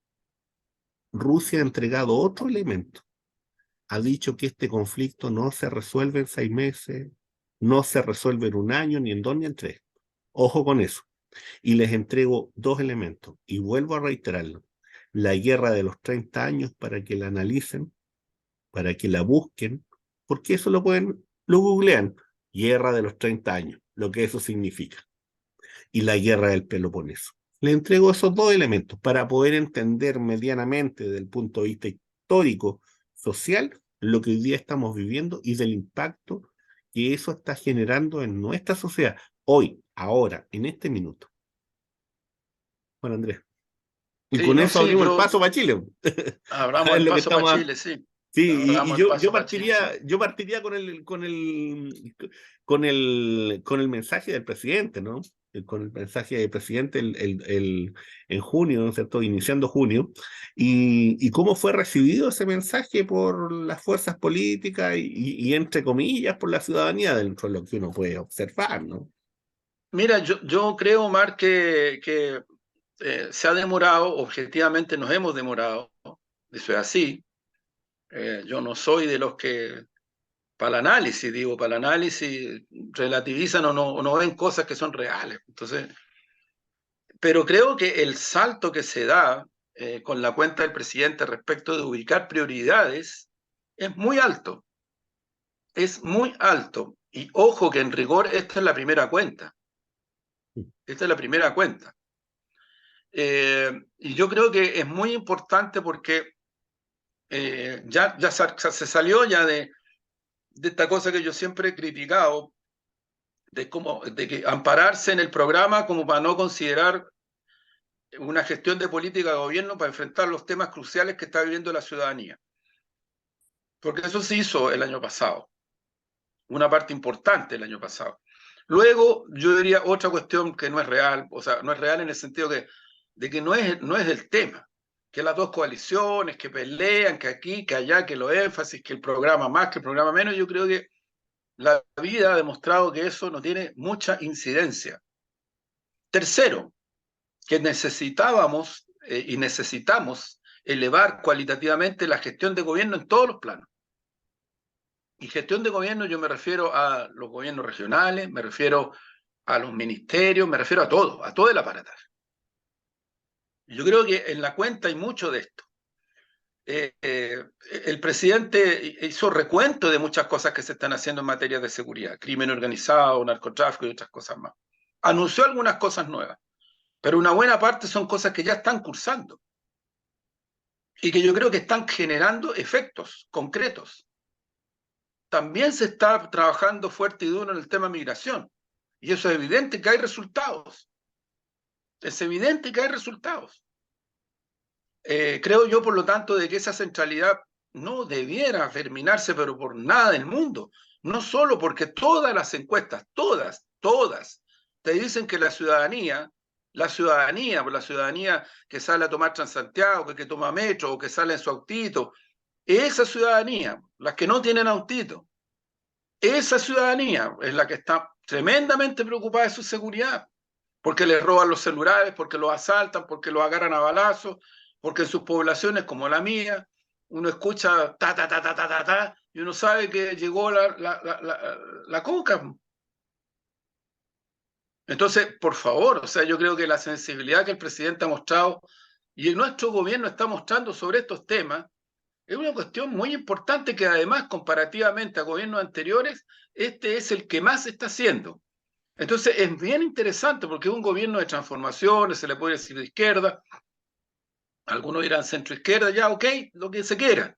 Rusia ha entregado otro elemento. Ha dicho que este conflicto no se resuelve en 6 meses, no se resuelve en un año, ni en 2, ni en 3. Ojo con eso. Y les entrego 2 elementos. Y vuelvo a reiterarlo. La guerra de los 30 años para que la analicen, para que la busquen, porque eso lo googlean. Guerra de los 30 años, lo que eso significa. Y la guerra del Peloponeso. Le entrego esos 2 elementos para poder entender medianamente desde el punto de vista histórico, social, lo que hoy día estamos viviendo y del impacto que eso está generando en nuestra sociedad, hoy, ahora, en este minuto. Bueno, Andrés, y Sí, con no, eso sí, abrimos el paso para Chile. abramos Es el lo que paso para estamos. Chile, sí. Sí, y Abramos el yo paso para Chile, sí. partiría con el mensaje del presidente, ¿no? Con el mensaje del presidente en junio, ¿no es cierto? Iniciando junio, y cómo fue recibido ese mensaje por las fuerzas políticas y entre comillas, por la ciudadanía, dentro de lo que uno puede observar, ¿no? Mira, yo creo, Omar, que se ha demorado, objetivamente nos hemos demorado, eso es así. Yo no soy de los que, para el análisis, digo, para el análisis relativizan o no ven cosas que son reales. Entonces, pero creo que el salto que se da con la cuenta del presidente respecto de ubicar prioridades es muy alto, es muy alto. Y ojo que en rigor esta es la primera cuenta, esta es la primera cuenta. Y yo creo que es muy importante porque ya se salió ya de esta cosa que yo siempre he criticado, de que ampararse en el programa como para no considerar una gestión de política de gobierno para enfrentar los temas cruciales que está viviendo la ciudadanía. Porque eso se hizo el año pasado, una parte importante el año pasado. Luego, yo diría otra cuestión que no es real, o sea, no es real en el sentido de que no es el tema, que las dos coaliciones, que pelean, que aquí, que allá, que los énfasis, que el programa más, que el programa menos, yo creo que la vida ha demostrado que eso no tiene mucha incidencia. Tercero, que necesitábamos y necesitamos elevar cualitativamente la gestión de gobierno en todos los planos. Y gestión de gobierno yo me refiero a los gobiernos regionales, me refiero a los ministerios, me refiero a todo el aparato. Yo creo que en la cuenta hay mucho de esto. El presidente hizo recuento de muchas cosas que se están haciendo en materia de seguridad, crimen organizado, narcotráfico y otras cosas más. Anunció algunas cosas nuevas, pero una buena parte son cosas que ya están cursando y que yo creo que están generando efectos concretos. También se está trabajando fuerte y duro en el tema migración, y eso es evidente que hay resultados. Es evidente que hay resultados. Creo yo, por lo tanto, de que esa centralidad no debiera terminarse, pero por nada del mundo. No solo porque todas las encuestas, todas, te dicen que la ciudadanía que sale a tomar Transantiago, que toma metro o que sale en su autito, esa ciudadanía, las que no tienen autito, esa ciudadanía es la que está tremendamente preocupada de su seguridad, porque les roban los celulares, porque los asaltan, porque los agarran a balazos, porque en sus poblaciones como la mía, uno escucha ta, ta, ta, ta, ta, ta, ta, y uno sabe que llegó la coca. Entonces, por favor, o sea, yo creo que la sensibilidad que el presidente ha mostrado y nuestro gobierno está mostrando sobre estos temas es una cuestión muy importante que además, comparativamente a gobiernos anteriores, este es el que más está haciendo. Entonces, es bien interesante porque es un gobierno de transformaciones, se le puede decir de izquierda, algunos dirán centro izquierda, ya, ok, lo que se quiera.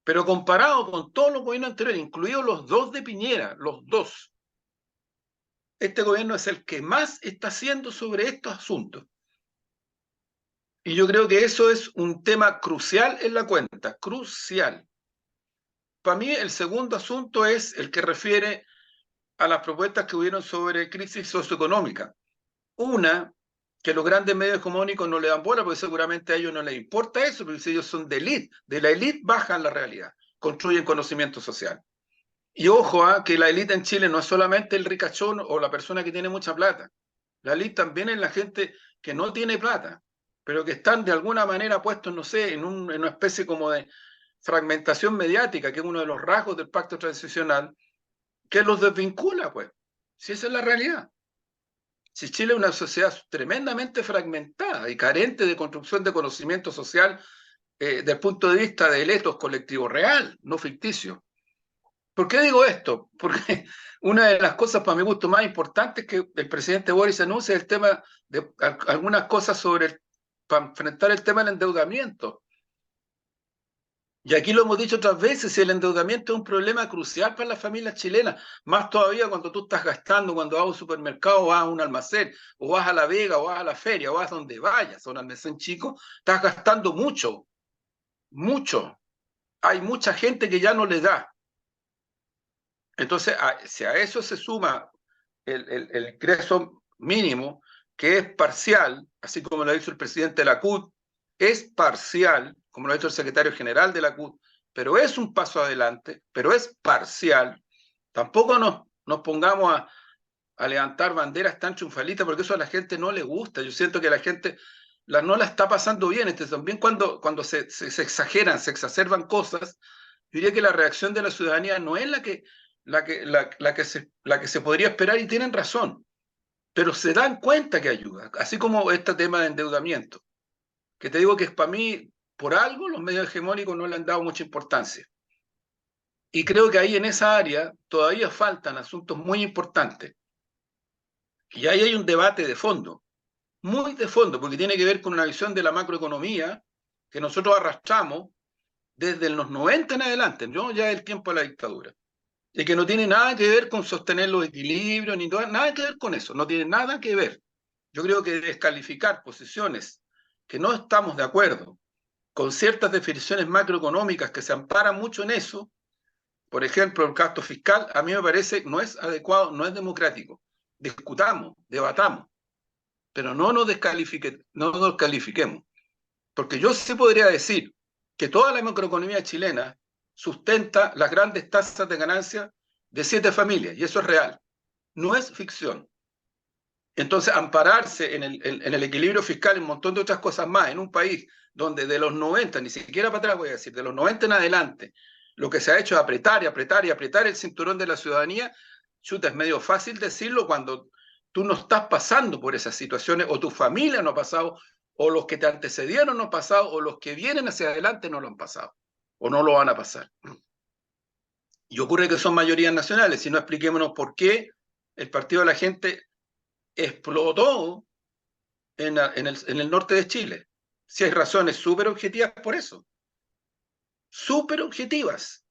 Pero comparado con todos los gobiernos anteriores, incluidos los dos de Piñera, los dos, este gobierno es el que más está haciendo sobre estos asuntos. Y yo creo que eso es un tema crucial en la cuenta, crucial. Para mí, el segundo asunto es el que refiere a las propuestas que hubieron sobre crisis socioeconómica. Una, que los grandes medios hegemónicos no le dan bola, porque seguramente a ellos no les importa eso, porque si ellos son de élite, de la élite bajan la realidad, construyen conocimiento social. Y ojo, que la élite en Chile no es solamente el ricachón o la persona que tiene mucha plata. La élite también es la gente que no tiene plata, pero que están de alguna manera puestos, no sé, en una especie como de fragmentación mediática, que es uno de los rasgos del pacto transicional, que los desvincula, pues. Si esa es la realidad. Si Chile es una sociedad tremendamente fragmentada y carente de construcción de conocimiento social desde el punto de vista del ethos colectivo real, no ficticio. ¿Por qué digo esto? Porque una de las cosas, para mi gusto, más importantes que el presidente Boris anuncia es el tema de algunas cosas para enfrentar el tema del endeudamiento. Y aquí lo hemos dicho otras veces, el endeudamiento es un problema crucial para las familias chilenas, más todavía cuando tú estás gastando, cuando vas a un supermercado, vas a un almacén, o vas a La Vega, o vas a la feria, o vas a donde vayas, a un almacén chico, estás gastando mucho, mucho. Hay mucha gente que ya no le da. Entonces, si a eso se suma el ingreso mínimo, que es parcial, así como lo ha dicho el presidente de la CUT, es parcial, como lo ha dicho el secretario general de la CUT, pero es un paso adelante, pero es parcial. Tampoco nos pongamos a levantar banderas tan triunfalistas, porque eso a la gente no le gusta. Yo siento que la gente no la está pasando bien. Entonces, también cuando se exageran, se exacerban cosas, yo diría que la reacción de la ciudadanía no es la que se podría esperar, y tienen razón, pero se dan cuenta que ayuda, así como este tema de endeudamiento, que te digo que es para mí, por algo, los medios hegemónicos no le han dado mucha importancia. Y creo que ahí en esa área todavía faltan asuntos muy importantes. Y ahí hay un debate de fondo, muy de fondo, porque tiene que ver con una visión de la macroeconomía que nosotros arrastramos desde los 90 en adelante, ¿no? Ya el tiempo de la dictadura. Y que no tiene nada que ver con sostener los equilibrios, ni nada que ver con eso, no tiene nada que ver. Yo creo que descalificar posiciones que no estamos de acuerdo con ciertas definiciones macroeconómicas que se amparan mucho en eso, por ejemplo, el gasto fiscal, a mí me parece no es adecuado, no es democrático. Discutamos, debatamos, pero no nos califiquemos. Porque yo sí podría decir que toda la macroeconomía chilena sustenta las grandes tasas de ganancia de 7 familias, y eso es real, no es ficción. Entonces, ampararse en el equilibrio fiscal y un montón de otras cosas más, en un país donde de los 90, ni siquiera para atrás voy a decir, de los 90 en adelante, lo que se ha hecho es apretar y apretar y apretar el cinturón de la ciudadanía, chuta, es medio fácil decirlo cuando tú no estás pasando por esas situaciones, o tu familia no ha pasado, o los que te antecedieron no han pasado, o los que vienen hacia adelante no lo han pasado, o no lo van a pasar. Y ocurre que son mayorías nacionales, si no, expliquémonos por qué el Partido de la Gente explotó en el norte de Chile. Si hay razones súper objetivas por eso. Súper objetivas.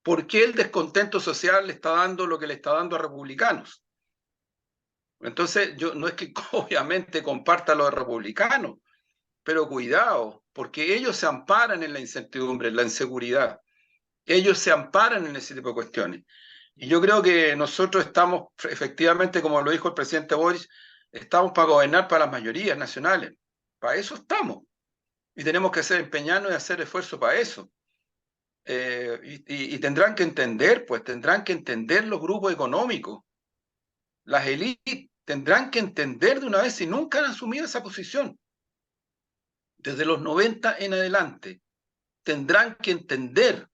¿Por qué el descontento social le está dando lo que le está dando a republicanos? Entonces, yo no es que obviamente comparta lo de republicanos, pero cuidado, porque ellos se amparan en la incertidumbre, en la inseguridad. Ellos se amparan en ese tipo de cuestiones. Y yo creo que nosotros estamos, efectivamente, como lo dijo el presidente Boris, estamos para gobernar para las mayorías nacionales. Para eso estamos. Y tenemos que empeñarnos y hacer esfuerzo para eso. Y tendrán que entender, pues tendrán que entender los grupos económicos, las élites, tendrán que entender de una vez si nunca han asumido esa posición. Desde los 90 en adelante, tendrán que entender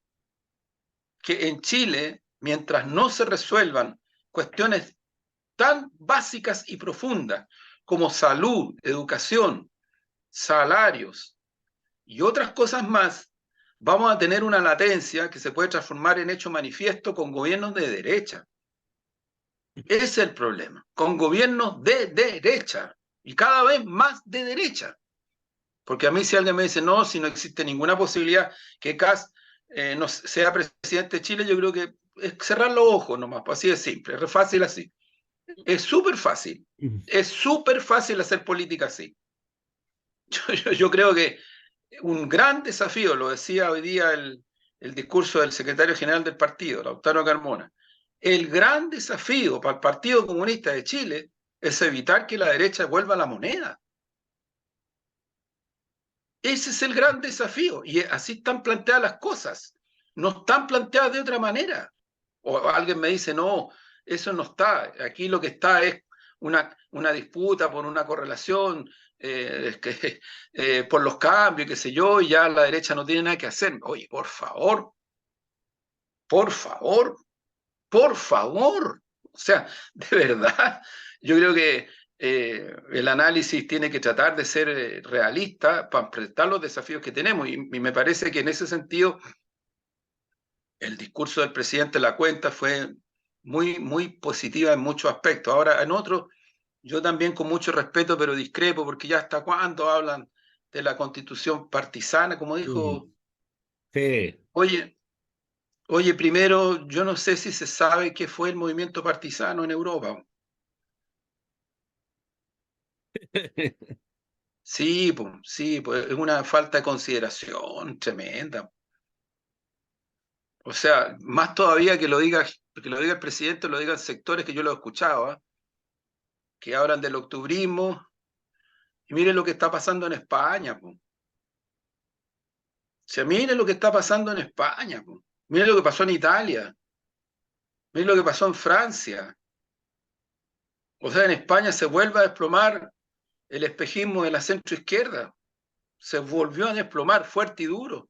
que en Chile, mientras no se resuelvan cuestiones tan básicas y profundas como salud, educación, salarios y otras cosas más, vamos a tener una latencia que se puede transformar en hecho manifiesto con gobiernos de derecha. Ese es el problema, con gobiernos de derecha y cada vez más de derecha. Porque a mí si alguien me dice, no, si no existe ninguna posibilidad que Kast no sea presidente de Chile, yo creo que es cerrar los ojos nomás, pues así de simple, es fácil así. Es súper fácil, es súper fácil hacer política así. Yo creo que un gran desafío, lo decía hoy día el discurso del secretario general del partido, Lautaro Carmona, el gran desafío para el Partido Comunista de Chile es evitar que la derecha vuelva a la moneda. Ese es el gran desafío, y así están planteadas las cosas, no están planteadas de otra manera. O alguien me dice, no, eso no está, aquí lo que está es una disputa por una correlación, por los cambios, qué sé yo, y ya la derecha no tiene nada que hacer. Oye, por favor, por favor, por favor. O sea, de verdad, yo creo que el análisis tiene que tratar de ser realista para enfrentar los desafíos que tenemos. Y me parece que en ese sentido el discurso del presidente La Cuenta fue muy positiva en muchos aspectos. Ahora, en otros, yo también con mucho respeto, pero discrepo, porque ya hasta cuándo hablan de la constitución partisana, como dijo, Sí. oye, oye, primero, yo no sé si se sabe qué fue el movimiento partisano en Europa. Sí, pues es una falta de consideración tremenda. O sea, más todavía que lo diga el presidente, lo digan sectores que yo lo he escuchado, ¿eh? Que hablan del octubrismo. Y miren lo que está pasando en España, po. O sea, miren lo que está pasando en España, po. Miren lo que pasó en Italia, miren lo que pasó en Francia. O sea, en España se vuelve a desplomar el espejismo de la centroizquierda. Se volvió a desplomar fuerte y duro.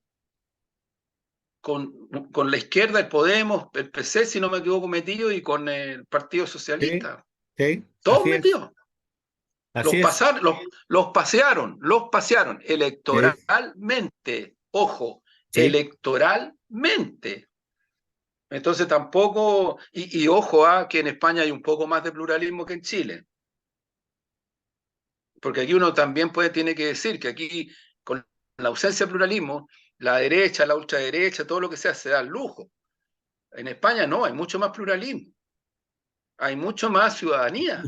Con la izquierda, el Podemos, el PC, si no me equivoco, metido, y con el Partido Sí, Socialista. sí, Todos metidos. así es, Los pasearon sí, electoralmente. Ojo, sí. electoralmente. Entonces tampoco, y ojo a que en España hay un poco más de pluralismo que en Chile, porque aquí uno también tiene que decir que aquí, con la ausencia de pluralismo, la derecha, la ultraderecha, todo lo que sea, se da el lujo. En España no, hay mucho más pluralismo, hay mucho más ciudadanía.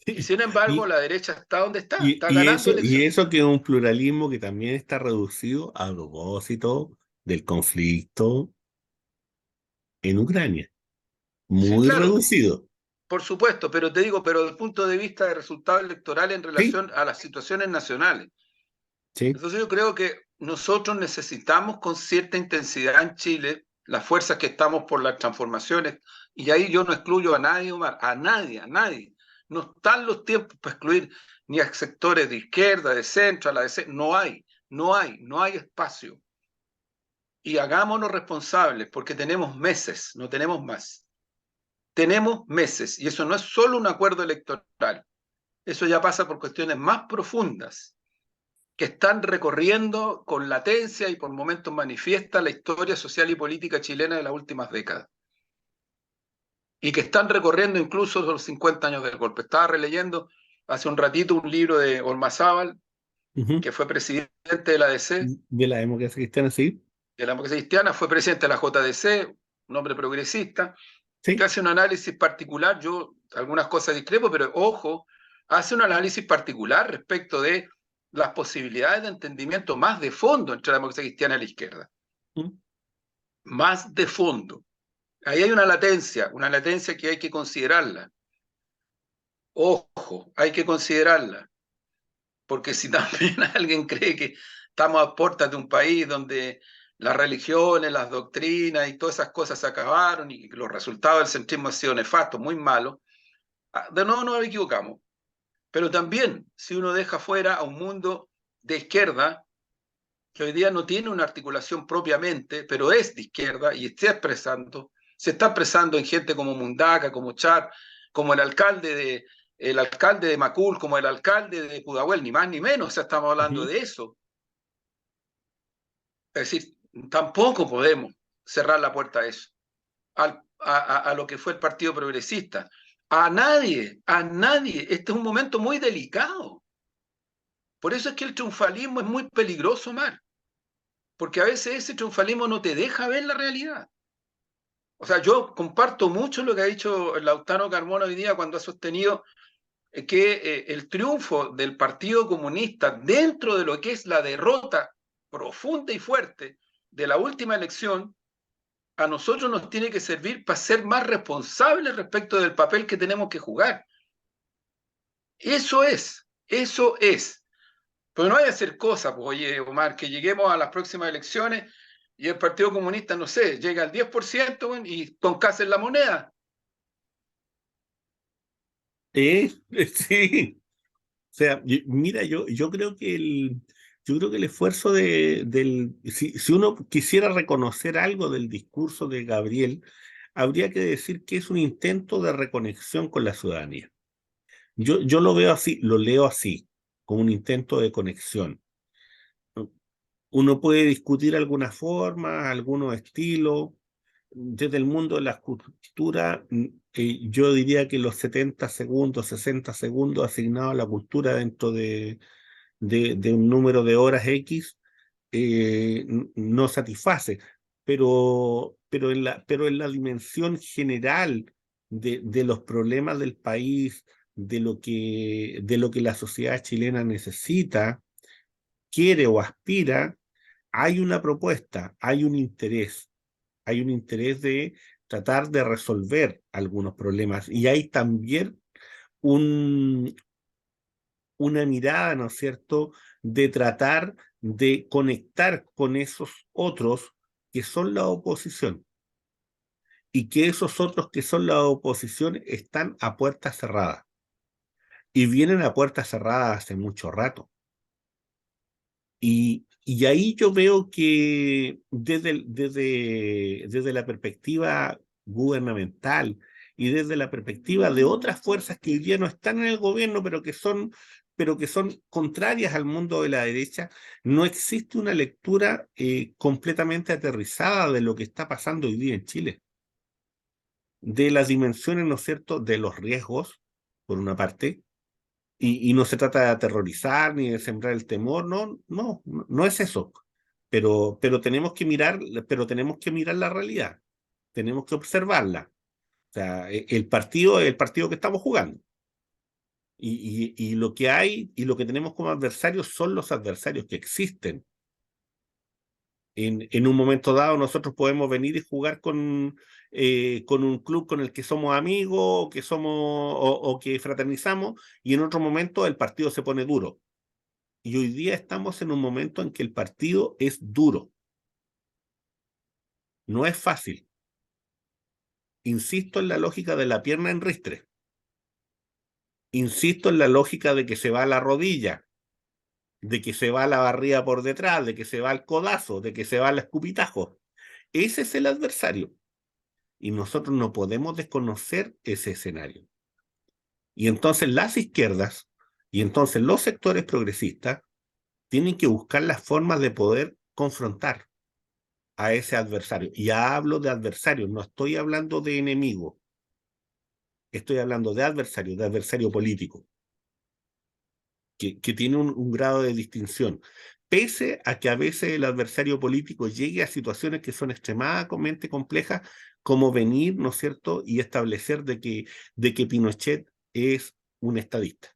Y sin embargo, Y, la derecha está ganando y elecciones. eso que es un pluralismo que también está reducido a propósito del conflicto en Ucrania. Sí, Muy claro, reducido. por supuesto, pero te digo, pero desde el punto de vista de resultado electoral en Sí, relación a las situaciones nacionales. sí. Entonces yo creo que nosotros necesitamos con cierta intensidad en Chile las fuerzas que estamos por las transformaciones, y ahí yo no excluyo a nadie, Omar, a nadie, a nadie. No están los tiempos para excluir ni a sectores de izquierda, de centro, a la de centro. No hay espacio. Y hagámonos responsables, porque tenemos meses, no tenemos más. Tenemos meses, y eso no es solo un acuerdo electoral, eso ya pasa por cuestiones más profundas que están recorriendo con latencia y por momentos manifiesta la historia social y política chilena de las últimas décadas. Y que están recorriendo incluso los 50 años del golpe. Estaba releyendo hace un ratito un libro de Ormazábal, Ujú. que fue presidente de la ADC, De la democracia cristiana, sí. de la democracia cristiana, fue presidente de la JDC, un hombre progresista, que Sí. hace un análisis particular. Yo algunas cosas discrepo, pero ojo, hace un análisis particular respecto de las posibilidades de entendimiento más de fondo entre la democracia cristiana y la izquierda. Mm. Más de fondo. Ahí hay una latencia que hay que considerarla. Ojo, hay que considerarla, porque si también alguien cree que estamos a puertas de un país donde las religiones, las doctrinas y todas esas cosas se acabaron y los resultados del centrismo han sido nefastos, muy malos, de nuevo nos equivocamos. Pero también, si uno deja fuera a un mundo de izquierda, que hoy día no tiene una articulación propiamente, pero es de izquierda y se está expresando en gente como Mundaca, como Char, como el alcalde de Macul, como el alcalde de Pudahuel, ni más ni menos, o sea, estamos hablando Ujú. de eso. Es decir, tampoco podemos cerrar la puerta a eso, a lo que fue el Partido Progresista. A nadie. Este es un momento muy delicado. Por eso es que el triunfalismo es muy peligroso, Mar, porque a veces ese triunfalismo no te deja ver la realidad. O sea, yo comparto mucho lo que ha dicho Lautaro Carmona hoy día cuando ha sostenido que el triunfo del Partido Comunista dentro de lo que es la derrota profunda y fuerte de la última elección, a nosotros nos tiene que servir para ser más responsables respecto del papel que tenemos que jugar. Eso es, eso es. Pero no hay que hacer cosas, pues, oye, Omar, que lleguemos a las próximas elecciones y el Partido Comunista, no sé, llega al 10% bueno, y con casa en la moneda. Sí. O sea, mira, yo creo que el esfuerzo si uno quisiera reconocer algo del discurso de Gabriel, habría que decir que es un intento de reconexión con la ciudadanía. Yo lo veo así, lo leo así, como un intento de conexión. Uno puede discutir algunas formas, algunos estilos. Desde el mundo de la cultura, yo diría que los 70 segundos, 60 segundos asignados a la cultura dentro de un número de horas X no satisface, pero en la dimensión general de los problemas del país, de lo que la sociedad chilena necesita, quiere o aspira, hay una propuesta, hay un interés de tratar de resolver algunos problemas y hay también un, una mirada, ¿no es cierto?, de tratar de conectar con esos otros que son la oposición y que esos otros que son la oposición están a puertas cerradas y vienen a puertas cerradas hace mucho rato. Y ahí yo veo que desde la perspectiva gubernamental y desde la perspectiva de otras fuerzas que hoy día no están en el gobierno, pero que son contrarias al mundo de la derecha, no existe una lectura completamente aterrizada de lo que está pasando hoy día en Chile, de las dimensiones, ¿no es cierto?, de los riesgos, por una parte, y no se trata de aterrorizar ni de sembrar el temor, no es eso. Pero tenemos que mirar la realidad, tenemos que observarla. O sea, el partido es el partido que estamos jugando. Y lo que hay y lo que tenemos como adversarios son los adversarios que existen. En un momento dado nosotros podemos venir y jugar con un club con el que somos amigos o que fraternizamos y en otro momento el partido se pone duro. Y hoy día estamos en un momento en que el partido es duro, no es fácil. Insisto en la lógica de la pierna en ristre. Insisto en la lógica de que se va a la rodilla, de que se va a la barriga por detrás, de que se va al codazo, de que se va al escupitajo. Ese es el adversario. Y nosotros no podemos desconocer ese escenario. Y entonces las izquierdas y entonces los sectores progresistas tienen que buscar las formas de poder confrontar a ese adversario. Y ya hablo de adversario, no estoy hablando de enemigo, estoy hablando de adversario político, que tiene un grado de distinción. Pese a que a veces el adversario político llegue a situaciones que son extremadamente complejas, como venir, ¿no es cierto?, y establecer de que Pinochet es un estadista.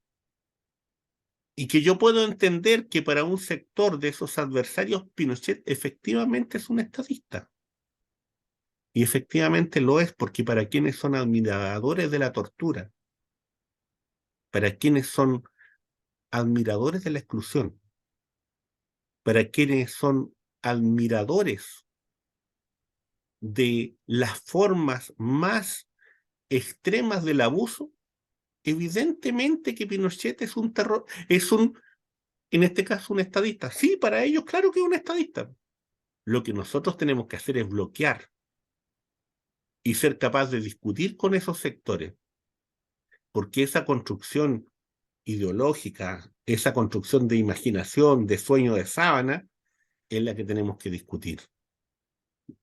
Y que yo puedo entender que para un sector de esos adversarios, Pinochet efectivamente es un estadista. Y efectivamente lo es, porque para quienes son admiradores de la tortura, para quienes son admiradores de la exclusión, para quienes son admiradores de las formas más extremas del abuso, evidentemente que Pinochet es un terror, en este caso, un estadista. Sí, para ellos, claro que es un estadista. Lo que nosotros tenemos que hacer es bloquear y ser capaz de discutir con esos sectores, porque esa construcción ideológica, esa construcción de imaginación, de sueño de sábana, es la que tenemos que discutir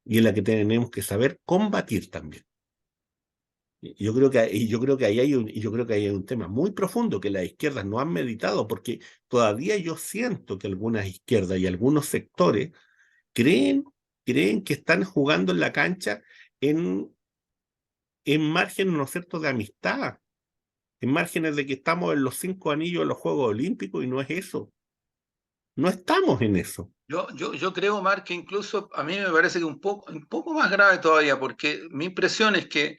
y es la que tenemos que saber combatir también. Yo creo que ahí hay un tema muy profundo que las izquierdas no han meditado, porque todavía yo siento que algunas izquierdas y algunos sectores creen, creen que están jugando en la cancha en, en márgenes, ¿no es cierto?, de amistad, en márgenes de que estamos en los 5 anillos de los Juegos Olímpicos y no es eso. No estamos en eso. Yo creo, Omar, que incluso a mí me parece que un poco más grave todavía, porque mi impresión es que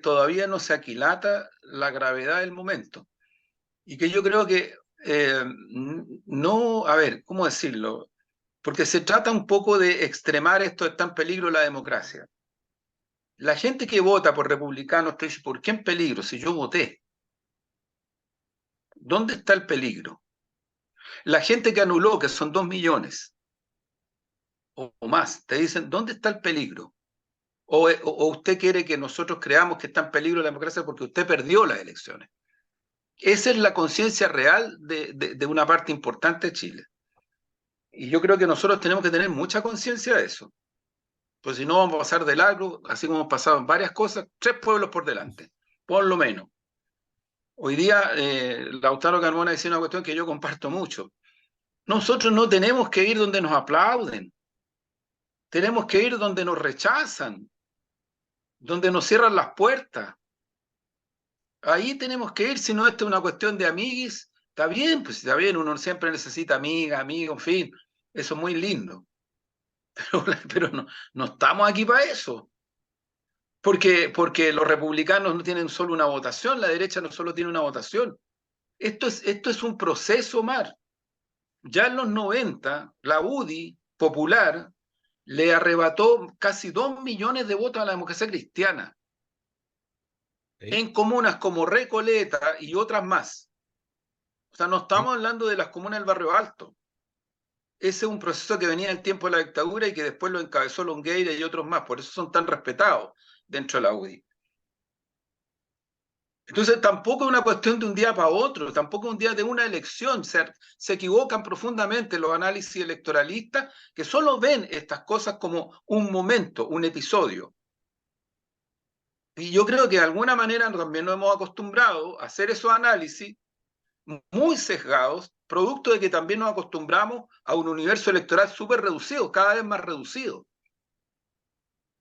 todavía no se aquilata la gravedad del momento. y que yo creo que no, a ver, ¿cómo decirlo? Porque se trata un poco de extremar esto, está en peligro la democracia. La gente que vota por republicanos te dice, ¿por qué en peligro? Si yo voté, ¿dónde está el peligro? La gente que anuló, que son 2 millones o más, te dicen, ¿dónde está el peligro? O usted quiere que nosotros creamos que está en peligro la democracia porque usted perdió las elecciones. Esa es la conciencia real de una parte importante de Chile. Y yo creo que nosotros tenemos que tener mucha conciencia de eso. Pues si no, vamos a pasar de largo, así como hemos pasado en varias cosas, 3 pueblos por delante, por lo menos. Hoy día, Lautaro Carmona decía una cuestión que yo comparto mucho. Nosotros no tenemos que ir donde nos aplauden, tenemos que ir donde nos rechazan, donde nos cierran las puertas. Ahí tenemos que ir, si no, esto es una cuestión de amiguis. Está bien, pues está bien, uno siempre necesita amiga, amigo, en fin, eso es muy lindo. Pero no, no estamos aquí para eso. Porque los republicanos no tienen solo una votación, la derecha no solo tiene una votación. Esto es un proceso, Omar. Ya en los 90, la UDI popular le arrebató casi 2 millones de votos a la democracia cristiana, ¿Sí? en comunas como Recoleta y otras más. O sea, no ¿Sí? estamos hablando de las comunas del Barrio Alto. Ese es un proceso que venía del tiempo de la dictadura y que después lo encabezó Longueira y otros más. Por eso son tan respetados dentro de la UDI. Entonces tampoco es una cuestión de un día para otro, tampoco es un día de una elección. Se equivocan profundamente los análisis electoralistas que solo ven estas cosas como un momento, un episodio. Y yo creo que de alguna manera también nos hemos acostumbrado a hacer esos análisis muy sesgados, producto de que también nos acostumbramos a un universo electoral súper reducido, cada vez más reducido,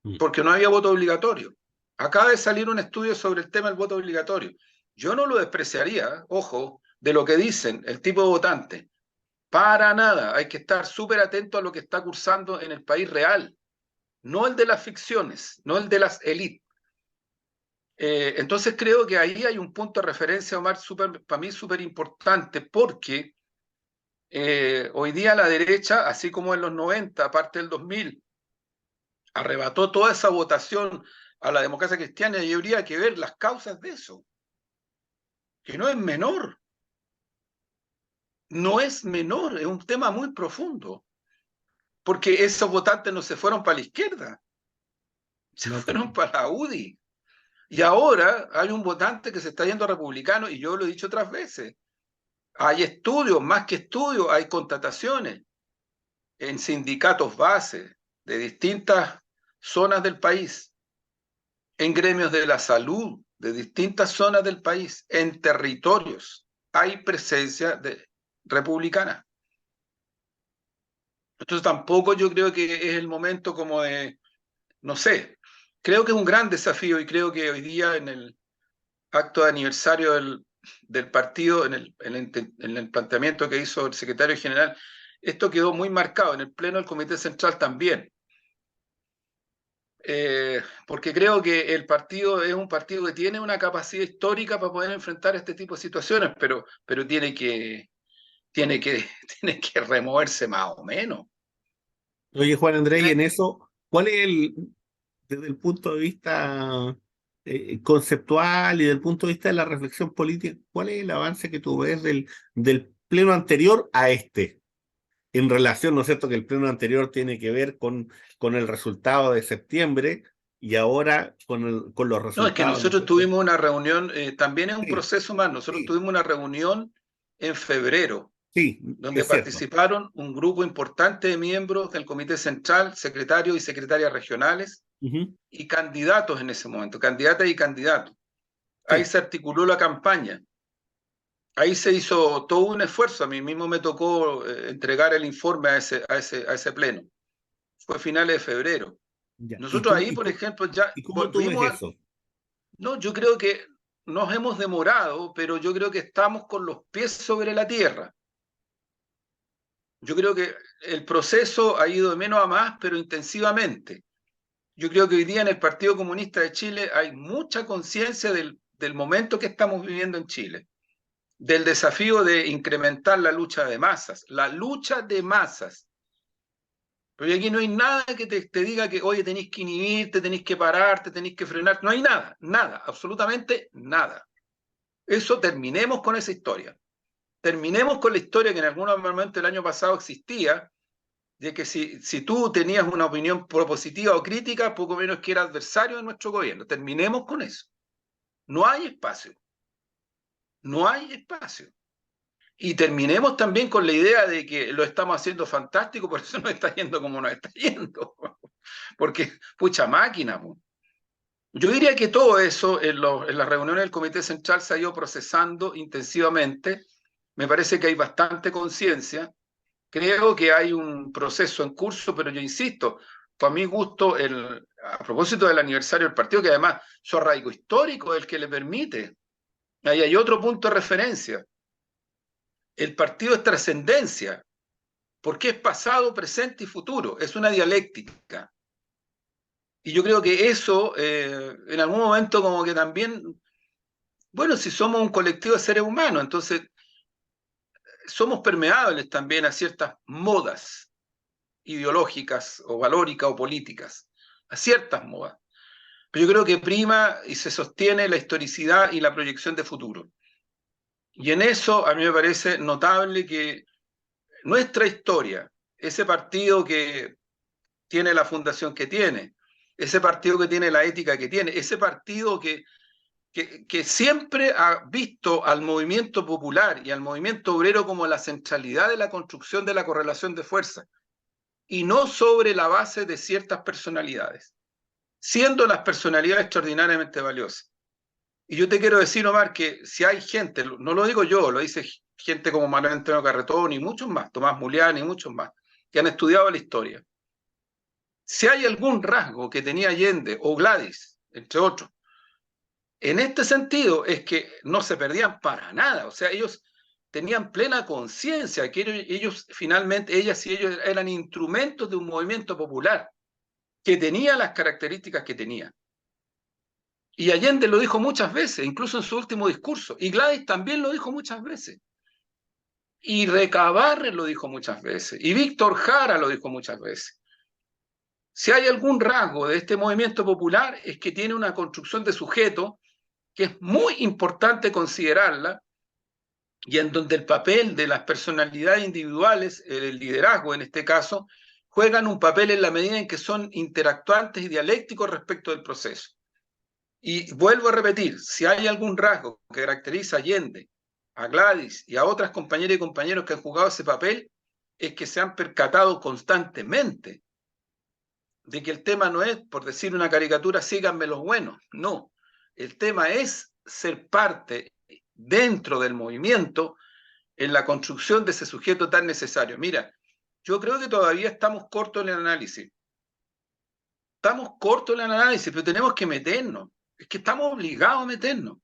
Mm. porque no había voto obligatorio. Acaba de salir un estudio sobre el tema del voto obligatorio. Yo no lo despreciaría, ojo, de lo que dicen el tipo de votante. Para nada, hay que estar súper atento a lo que está cursando en el país real, no el de las ficciones, no el de las élites. Entonces creo que ahí hay un punto de referencia, Omar, para mí súper importante, porque hoy día la derecha, así como en los 90, aparte del 2000, arrebató toda esa votación a la democracia cristiana y habría que ver las causas de eso, que no es menor, no es menor, es un tema muy profundo, porque esos votantes no se fueron para la izquierda, se No, pues. fueron para la UDI. Y ahora hay un votante que se está yendo a republicano, y yo lo he dicho otras veces, hay estudios, más que estudios, hay contrataciones en sindicatos base de distintas zonas del país, en gremios de la salud de distintas zonas del país, en territorios. Hay presencia republicana. Entonces tampoco yo creo que es el momento como de, no sé, creo que es un gran desafío y creo que hoy día en el acto de aniversario del partido, en el planteamiento que hizo el secretario general, esto quedó muy marcado en el pleno del Comité Central también. Porque creo que el partido es un partido que tiene una capacidad histórica para poder enfrentar este tipo de situaciones, pero tiene que, tiene que removerse más o menos. Oye, Juan Andrés, y Tiene- en eso, ¿cuál es desde el punto de vista conceptual y desde el punto de vista de la reflexión política, cuál es el avance que tú ves del pleno anterior a este? En relación, ¿no es cierto?, que el pleno anterior tiene que ver con el resultado de septiembre y ahora con los No, es que resultados, ¿no es nosotros cierto? tuvimos una reunión, también es un Sí, proceso más, nosotros sí, tuvimos una reunión en febrero, sí, donde es cierto. participaron un grupo importante de miembros del Comité Central, secretarios y secretarias regionales, Ujú. y candidatos en ese momento, candidatas y candidatos. Ahí Sí, se articuló la campaña. Ahí se hizo todo un esfuerzo. A mí mismo me tocó entregar el informe a ese pleno. Fue a finales de febrero. ya. Nosotros ahí, por ejemplo, ya ¿Y cómo tú ves volvimos a... eso? No, yo creo que nos hemos demorado, pero yo creo que estamos con los pies sobre la tierra. Yo creo que el proceso ha ido de menos a más, pero intensivamente. Yo creo que hoy día en el Partido Comunista de Chile hay mucha conciencia del momento que estamos viviendo en Chile. del desafío de incrementar la lucha de masas. La lucha de masas. Pero aquí no hay nada que te diga que, oye, tenéis que inhibirte, tenéis que pararte, tenéis que frenar. No hay nada, nada, absolutamente nada. Eso, terminemos con esa historia. Terminemos con la historia que en algún momento el año pasado existía, de que si tú tenías una opinión propositiva o crítica, poco menos que era adversario de nuestro gobierno. Terminemos con eso. No hay espacio. No hay espacio. Y terminemos también con la idea de que lo estamos haciendo fantástico, por eso nos está yendo como nos está yendo. Porque, pucha máquina. Yo diría que todo eso en las reuniones del Comité Central se ha ido procesando intensivamente. Me parece que hay bastante conciencia. Creo que hay un proceso en curso, pero yo insisto, fue a mi gusto, a propósito del aniversario del partido, que además su arraigo histórico es el que le permite. Ahí hay otro punto de referencia. El partido es trascendencia, porque es pasado, presente y futuro. Es una dialéctica. Y yo creo que eso, en algún momento, como que también, bueno, si somos un colectivo de seres humanos, entonces somos permeables también a ciertas modas ideológicas o valóricas o políticas, a ciertas modas. Pero yo creo que prima y se sostiene la historicidad y la proyección de futuro. Y en eso a mí me parece notable que nuestra historia, ese partido que tiene la fundación que tiene, ese partido que tiene la ética que tiene, ese partido que siempre ha visto al movimiento popular y al movimiento obrero como la centralidad de la construcción de la correlación de fuerzas, y no sobre la base de ciertas personalidades, siendo las personalidades extraordinariamente valiosas. Y yo te quiero decir, Omar, que si hay gente, no lo digo yo, lo dice gente como Manuel Antonio Carretón y muchos más, Tomás Mulián y muchos más, que han estudiado la historia. Si hay algún rasgo que tenía Allende o Gladys, entre otros, en este sentido es que no se perdían para nada, o sea, ellos tenían plena conciencia que ellos finalmente, ellas y ellos eran instrumentos de un movimiento popular que tenía las características que tenía. Y Allende lo dijo muchas veces, incluso en su último discurso, y Gladys también lo dijo muchas veces, y Recabarren lo dijo muchas veces, y Víctor Jara lo dijo muchas veces. Si hay algún rasgo de este movimiento popular es que tiene una construcción de sujeto que es muy importante considerarla, y en donde el papel de las personalidades individuales, el liderazgo en este caso, juegan un papel en la medida en que son interactuantes y dialécticos respecto del proceso. Y vuelvo a repetir, si hay algún rasgo que caracteriza a Allende, a Gladys y a otras compañeras y compañeros que han jugado ese papel, es que se han percatado constantemente de que el tema no es, por decir una caricatura, síganme los buenos, no. El tema es ser parte dentro del movimiento en la construcción de ese sujeto tan necesario. Mira, yo creo que todavía estamos cortos en el análisis. Estamos cortos en el análisis, pero tenemos que meternos. Es que estamos obligados a meternos.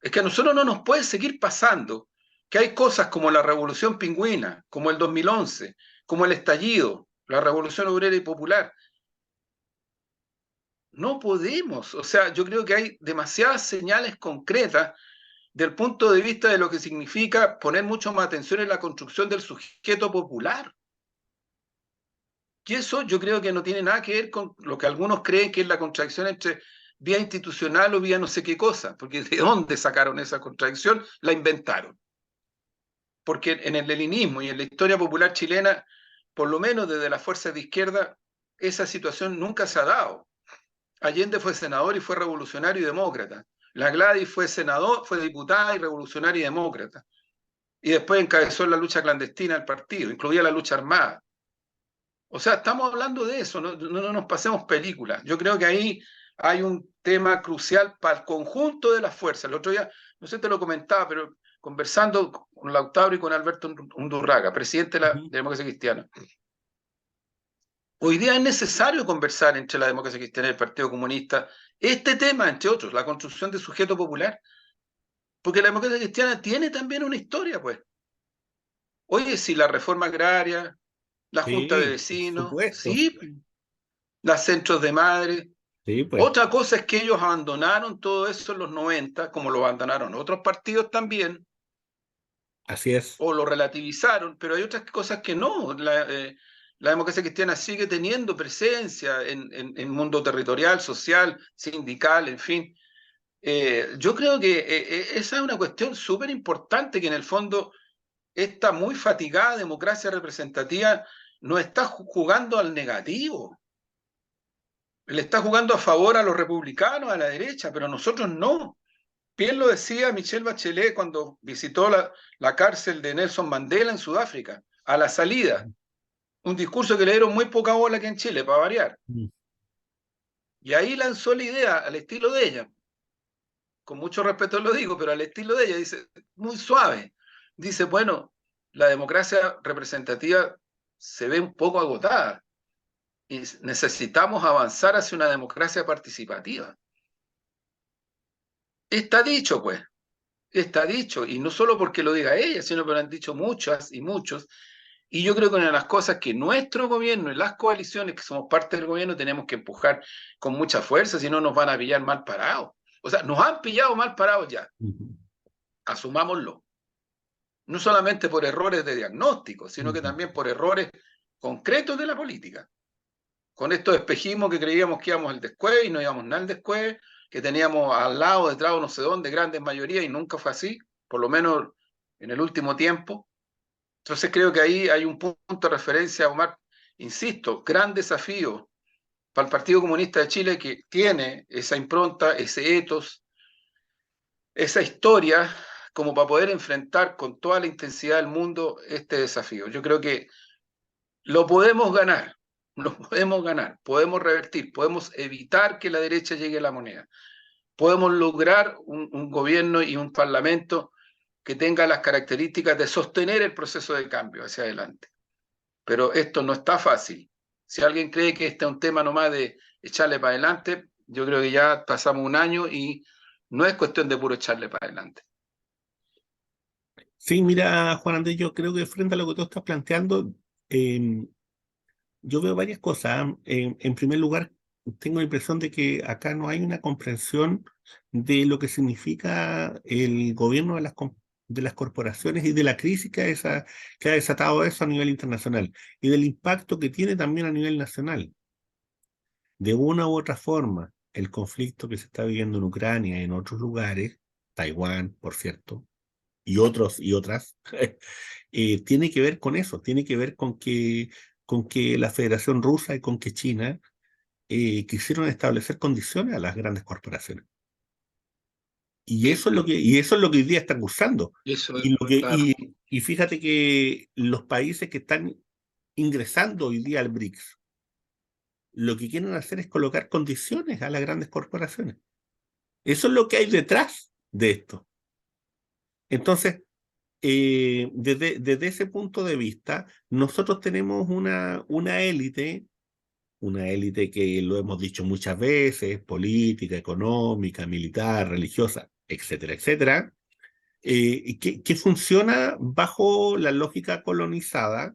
Es que a nosotros no nos puede seguir pasando que hay cosas como la Revolución Pingüina, como el 2011, como el estallido, la Revolución Obrera y Popular. No podemos. O sea, yo creo que hay demasiadas señales concretas del punto de vista de lo que significa poner mucho más atención en la construcción del sujeto popular. Y eso yo creo que no tiene nada que ver con lo que algunos creen que es la contradicción entre vía institucional o vía no sé qué cosa, porque ¿de dónde sacaron esa contradicción? La inventaron. Porque en el leninismo y en la historia popular chilena, por lo menos desde las fuerzas de izquierda, esa situación nunca se ha dado. Allende fue senador y fue revolucionario y demócrata. La Gladys fue senador, fue diputada y revolucionaria y demócrata. Y después encabezó la lucha clandestina del partido, incluía la lucha armada. O sea, estamos hablando de eso, no nos pasemos películas. Yo creo que ahí hay un tema crucial para el conjunto de las fuerzas. El otro día, no sé si te lo comentaba, pero conversando con Lautaro y con Alberto Undurraga, presidente de la Democracia Cristiana. Hoy día es necesario conversar entre la Democracia Cristiana y el Partido Comunista este tema, entre otros, la construcción de sujeto popular, porque la Democracia Cristiana tiene también una historia, pues. Oye, si la reforma agraria, la Junta de Sí, por Vecinos, supuesto. sí, las centros de madre. Sí, pues. Otra cosa es que ellos abandonaron todo eso en los 90, como lo abandonaron otros partidos también, Así es. o lo relativizaron, pero hay otras cosas que no. La democracia cristiana sigue teniendo presencia en el mundo territorial, social, sindical, en fin. Yo creo que esa es una cuestión súper importante que en el fondo esta muy fatigada democracia representativa no está jugando al negativo, le está jugando a favor a los republicanos, a la derecha, pero nosotros no. Bien lo decía Michelle Bachelet cuando visitó la cárcel de Nelson Mandela en Sudáfrica, a la salida. Un discurso que le dieron muy poca bola aquí en Chile, para variar. Mm. Y ahí lanzó la idea al estilo de ella. Con mucho respeto lo digo, pero al estilo de ella, dice, muy suave. Dice, bueno, la democracia representativa se ve un poco agotada y necesitamos avanzar hacia una democracia participativa. Está dicho, pues, está dicho, y no solo porque lo diga ella, sino que lo han dicho muchas y muchos. Y yo creo que una de las cosas que nuestro gobierno y las coaliciones que somos parte del gobierno tenemos que empujar con mucha fuerza, si no nos van a pillar mal parados. O sea, nos han pillado mal parados ya, asumámoslo. No solamente por errores de diagnóstico, sino que también por errores concretos de la política. Con estos espejismos que creíamos que íbamos al descueve y no íbamos nada al descueve, que teníamos al lado, detrás, no sé dónde, grandes mayorías y nunca fue así, por lo menos en el último tiempo. Entonces creo que ahí hay un punto de referencia, Omar, insisto, gran desafío para el Partido Comunista de Chile que tiene esa impronta, ese ethos, esa historia, como para poder enfrentar con toda la intensidad del mundo este desafío. Yo creo que lo podemos ganar, lo podemos ganar, podemos revertir, podemos evitar que la derecha llegue a la moneda, podemos lograr un gobierno y un parlamento que tenga las características de sostener el proceso de cambio hacia adelante. Pero esto no está fácil. Si alguien cree que este es un tema nomás de echarle para adelante, yo creo que ya pasamos un año y no es cuestión de puro echarle para adelante. Sí, mira, Juan Andrés, yo creo que frente a lo que tú estás planteando, eh, yo veo varias cosas. En primer lugar, tengo la impresión de que acá no hay una comprensión de lo que significa el gobierno de las corporaciones y de la crisis que ha desatado eso a nivel internacional y del impacto que tiene también a nivel nacional. De una u otra forma, el conflicto que se está viviendo en Ucrania y en otros lugares, Taiwán, por cierto, y otros y otras, tiene que ver con eso, tiene que ver con que la Federación Rusa y con que China quisieron establecer condiciones a las grandes corporaciones. Y eso es lo que hoy día están usando. Eso es, Y, claro. y fíjate que los países que están ingresando hoy día al BRICS, lo que quieren hacer es colocar condiciones a las grandes corporaciones. Eso es lo que hay detrás de esto. Entonces, desde ese punto de vista, nosotros tenemos una élite que lo hemos dicho muchas veces, política, económica, militar, religiosa, etcétera, etcétera, que funciona bajo la lógica colonizada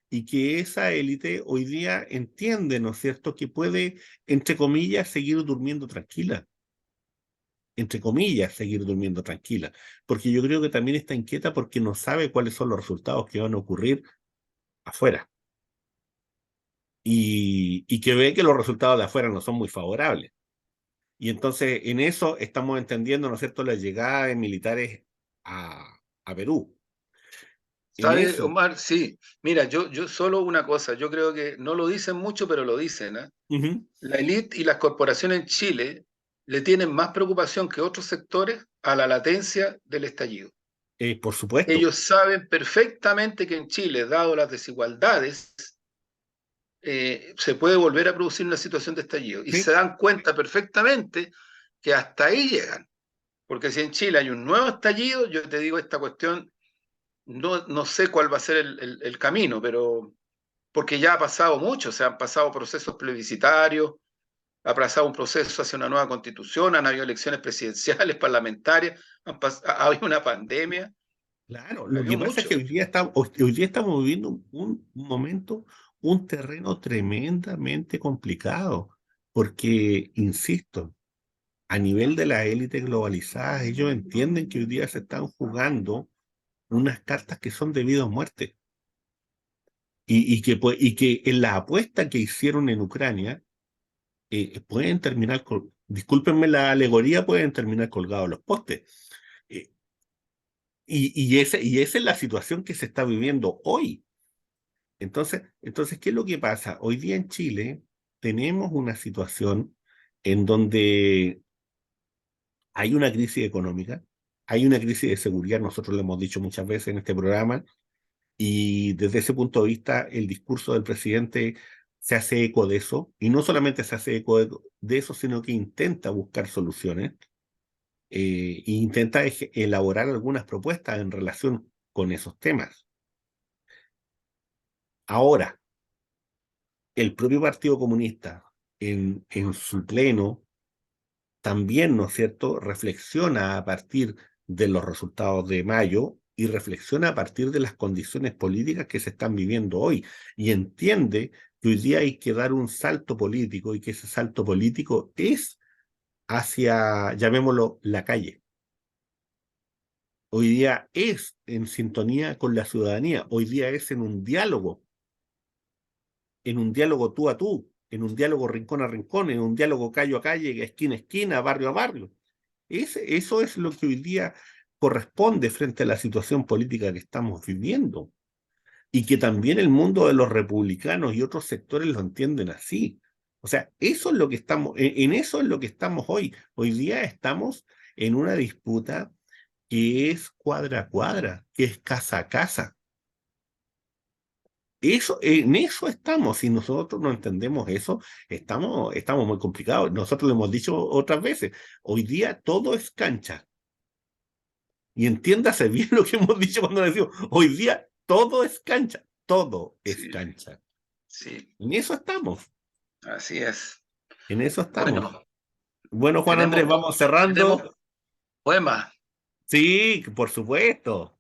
y que esa élite hoy día entiende, ¿no es cierto?, que puede, entre comillas, seguir durmiendo tranquila, entre comillas, seguir durmiendo tranquila, porque yo creo que también está inquieta porque no sabe cuáles son los resultados que van a ocurrir afuera y que ve que los resultados de afuera no son muy favorables. Y entonces en eso estamos entendiendo, ¿no es cierto?, la llegada de militares a Perú. En ¿Sabe, eso, Omar? Sí. Mira, yo solo una cosa, yo creo que no lo dicen mucho, pero lo dicen, ¿eh? ujú, La élite y las corporaciones en Chile le tienen más preocupación que otros sectores a la latencia del estallido. por supuesto, Ellos saben perfectamente que en Chile, dado las desigualdades, se puede volver a producir una situación de estallido. Y sí, se dan cuenta perfectamente que hasta ahí llegan. Porque si en Chile hay un nuevo estallido, yo te digo esta cuestión, no sé cuál va a ser el camino, pero porque ya ha pasado mucho, se han pasado procesos plebiscitarios, ha pasado un proceso hacia una nueva constitución, han habido elecciones presidenciales, parlamentarias, ha habido una pandemia, claro. ha Lo habido que pasa es mucho. que hoy día estamos viviendo un momento, un terreno tremendamente complicado, porque, insisto, a nivel de la élite globalizada, ellos entienden que hoy día se están jugando, unas cartas que son de vida o muerte. Y que en la apuesta que hicieron en Ucrania pueden terminar, discúlpenme la alegoría, pueden terminar colgados los postes. Eh, y esa es la situación que se está viviendo hoy. Entonces, ¿qué es lo que pasa? Hoy día en Chile tenemos una situación en donde hay una crisis económica, hay una crisis de seguridad, nosotros lo hemos dicho muchas veces en este programa, y desde ese punto de vista el discurso del presidente se hace eco de eso, y no solamente se hace eco de eso, sino que intenta buscar soluciones, e intenta elaborar algunas propuestas en relación con esos temas. Ahora, el propio Partido Comunista, en su pleno, también, ¿no es cierto?, reflexiona a partir de los resultados de mayo y reflexiona a partir de las condiciones políticas que se están viviendo hoy y entiende que hoy día hay que dar un salto político y que ese salto político es hacia, llamémoslo, la calle. Hoy día es en sintonía con la ciudadanía, hoy día es en un diálogo tú a tú, en un diálogo rincón a rincón, en un diálogo calle a calle, esquina a esquina, barrio a barrio. Eso es lo que hoy día corresponde frente a la situación política que estamos viviendo y que también el mundo de los republicanos y otros sectores lo entienden así. O sea, eso es lo que estamos, en eso es lo que estamos hoy. Hoy día estamos en una disputa que es cuadra a cuadra, que es casa a casa. Eso, en eso estamos. Si nosotros no entendemos eso, estamos muy complicados. Nosotros lo hemos dicho otras veces. Hoy día todo es cancha. Y entiéndase bien lo que hemos dicho cuando decimos, hoy día todo es cancha. Todo es Sí, cancha. sí, En eso estamos. así es. En eso estamos. Bueno, Bueno, Juan tenemos, Andrés, vamos tenemos cerrando. poema. Sí, por supuesto.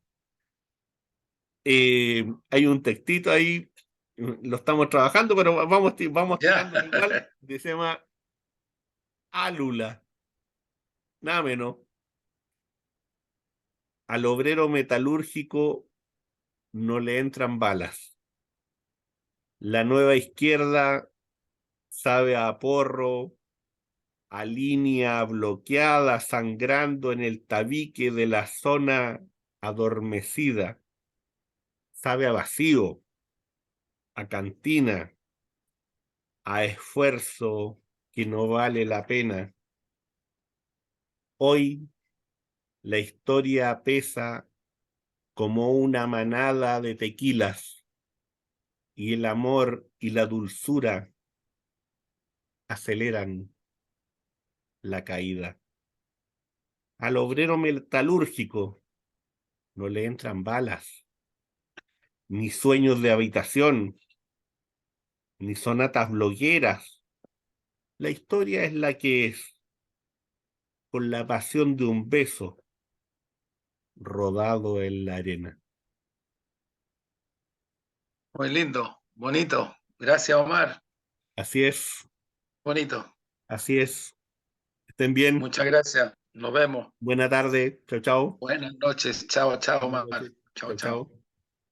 Hay un textito ahí, lo estamos trabajando, pero vamos Ya. tirando igual. Se llama Álula. Nada menos. Al obrero metalúrgico no le entran balas. La nueva izquierda sabe a porro, a línea bloqueada, sangrando en el tabique de la zona adormecida. Sabe a vacío, a cantina, a esfuerzo que no vale la pena. Hoy la historia pesa como una manada de tequilas y el amor y la dulzura aceleran la caída. Al obrero metalúrgico no le entran balas, ni sueños de habitación, ni sonatas blogueras. La historia es la que es, con la pasión de un beso rodado en la arena. Muy lindo, bonito. Gracias, Omar. Así es, Bonito. así es. Estén bien. Muchas gracias. Nos vemos. Buena tarde. Chao, chao. Buenas noches. Chao, chao, Buenas Omar. noches. Chao, Chao, chao. chao.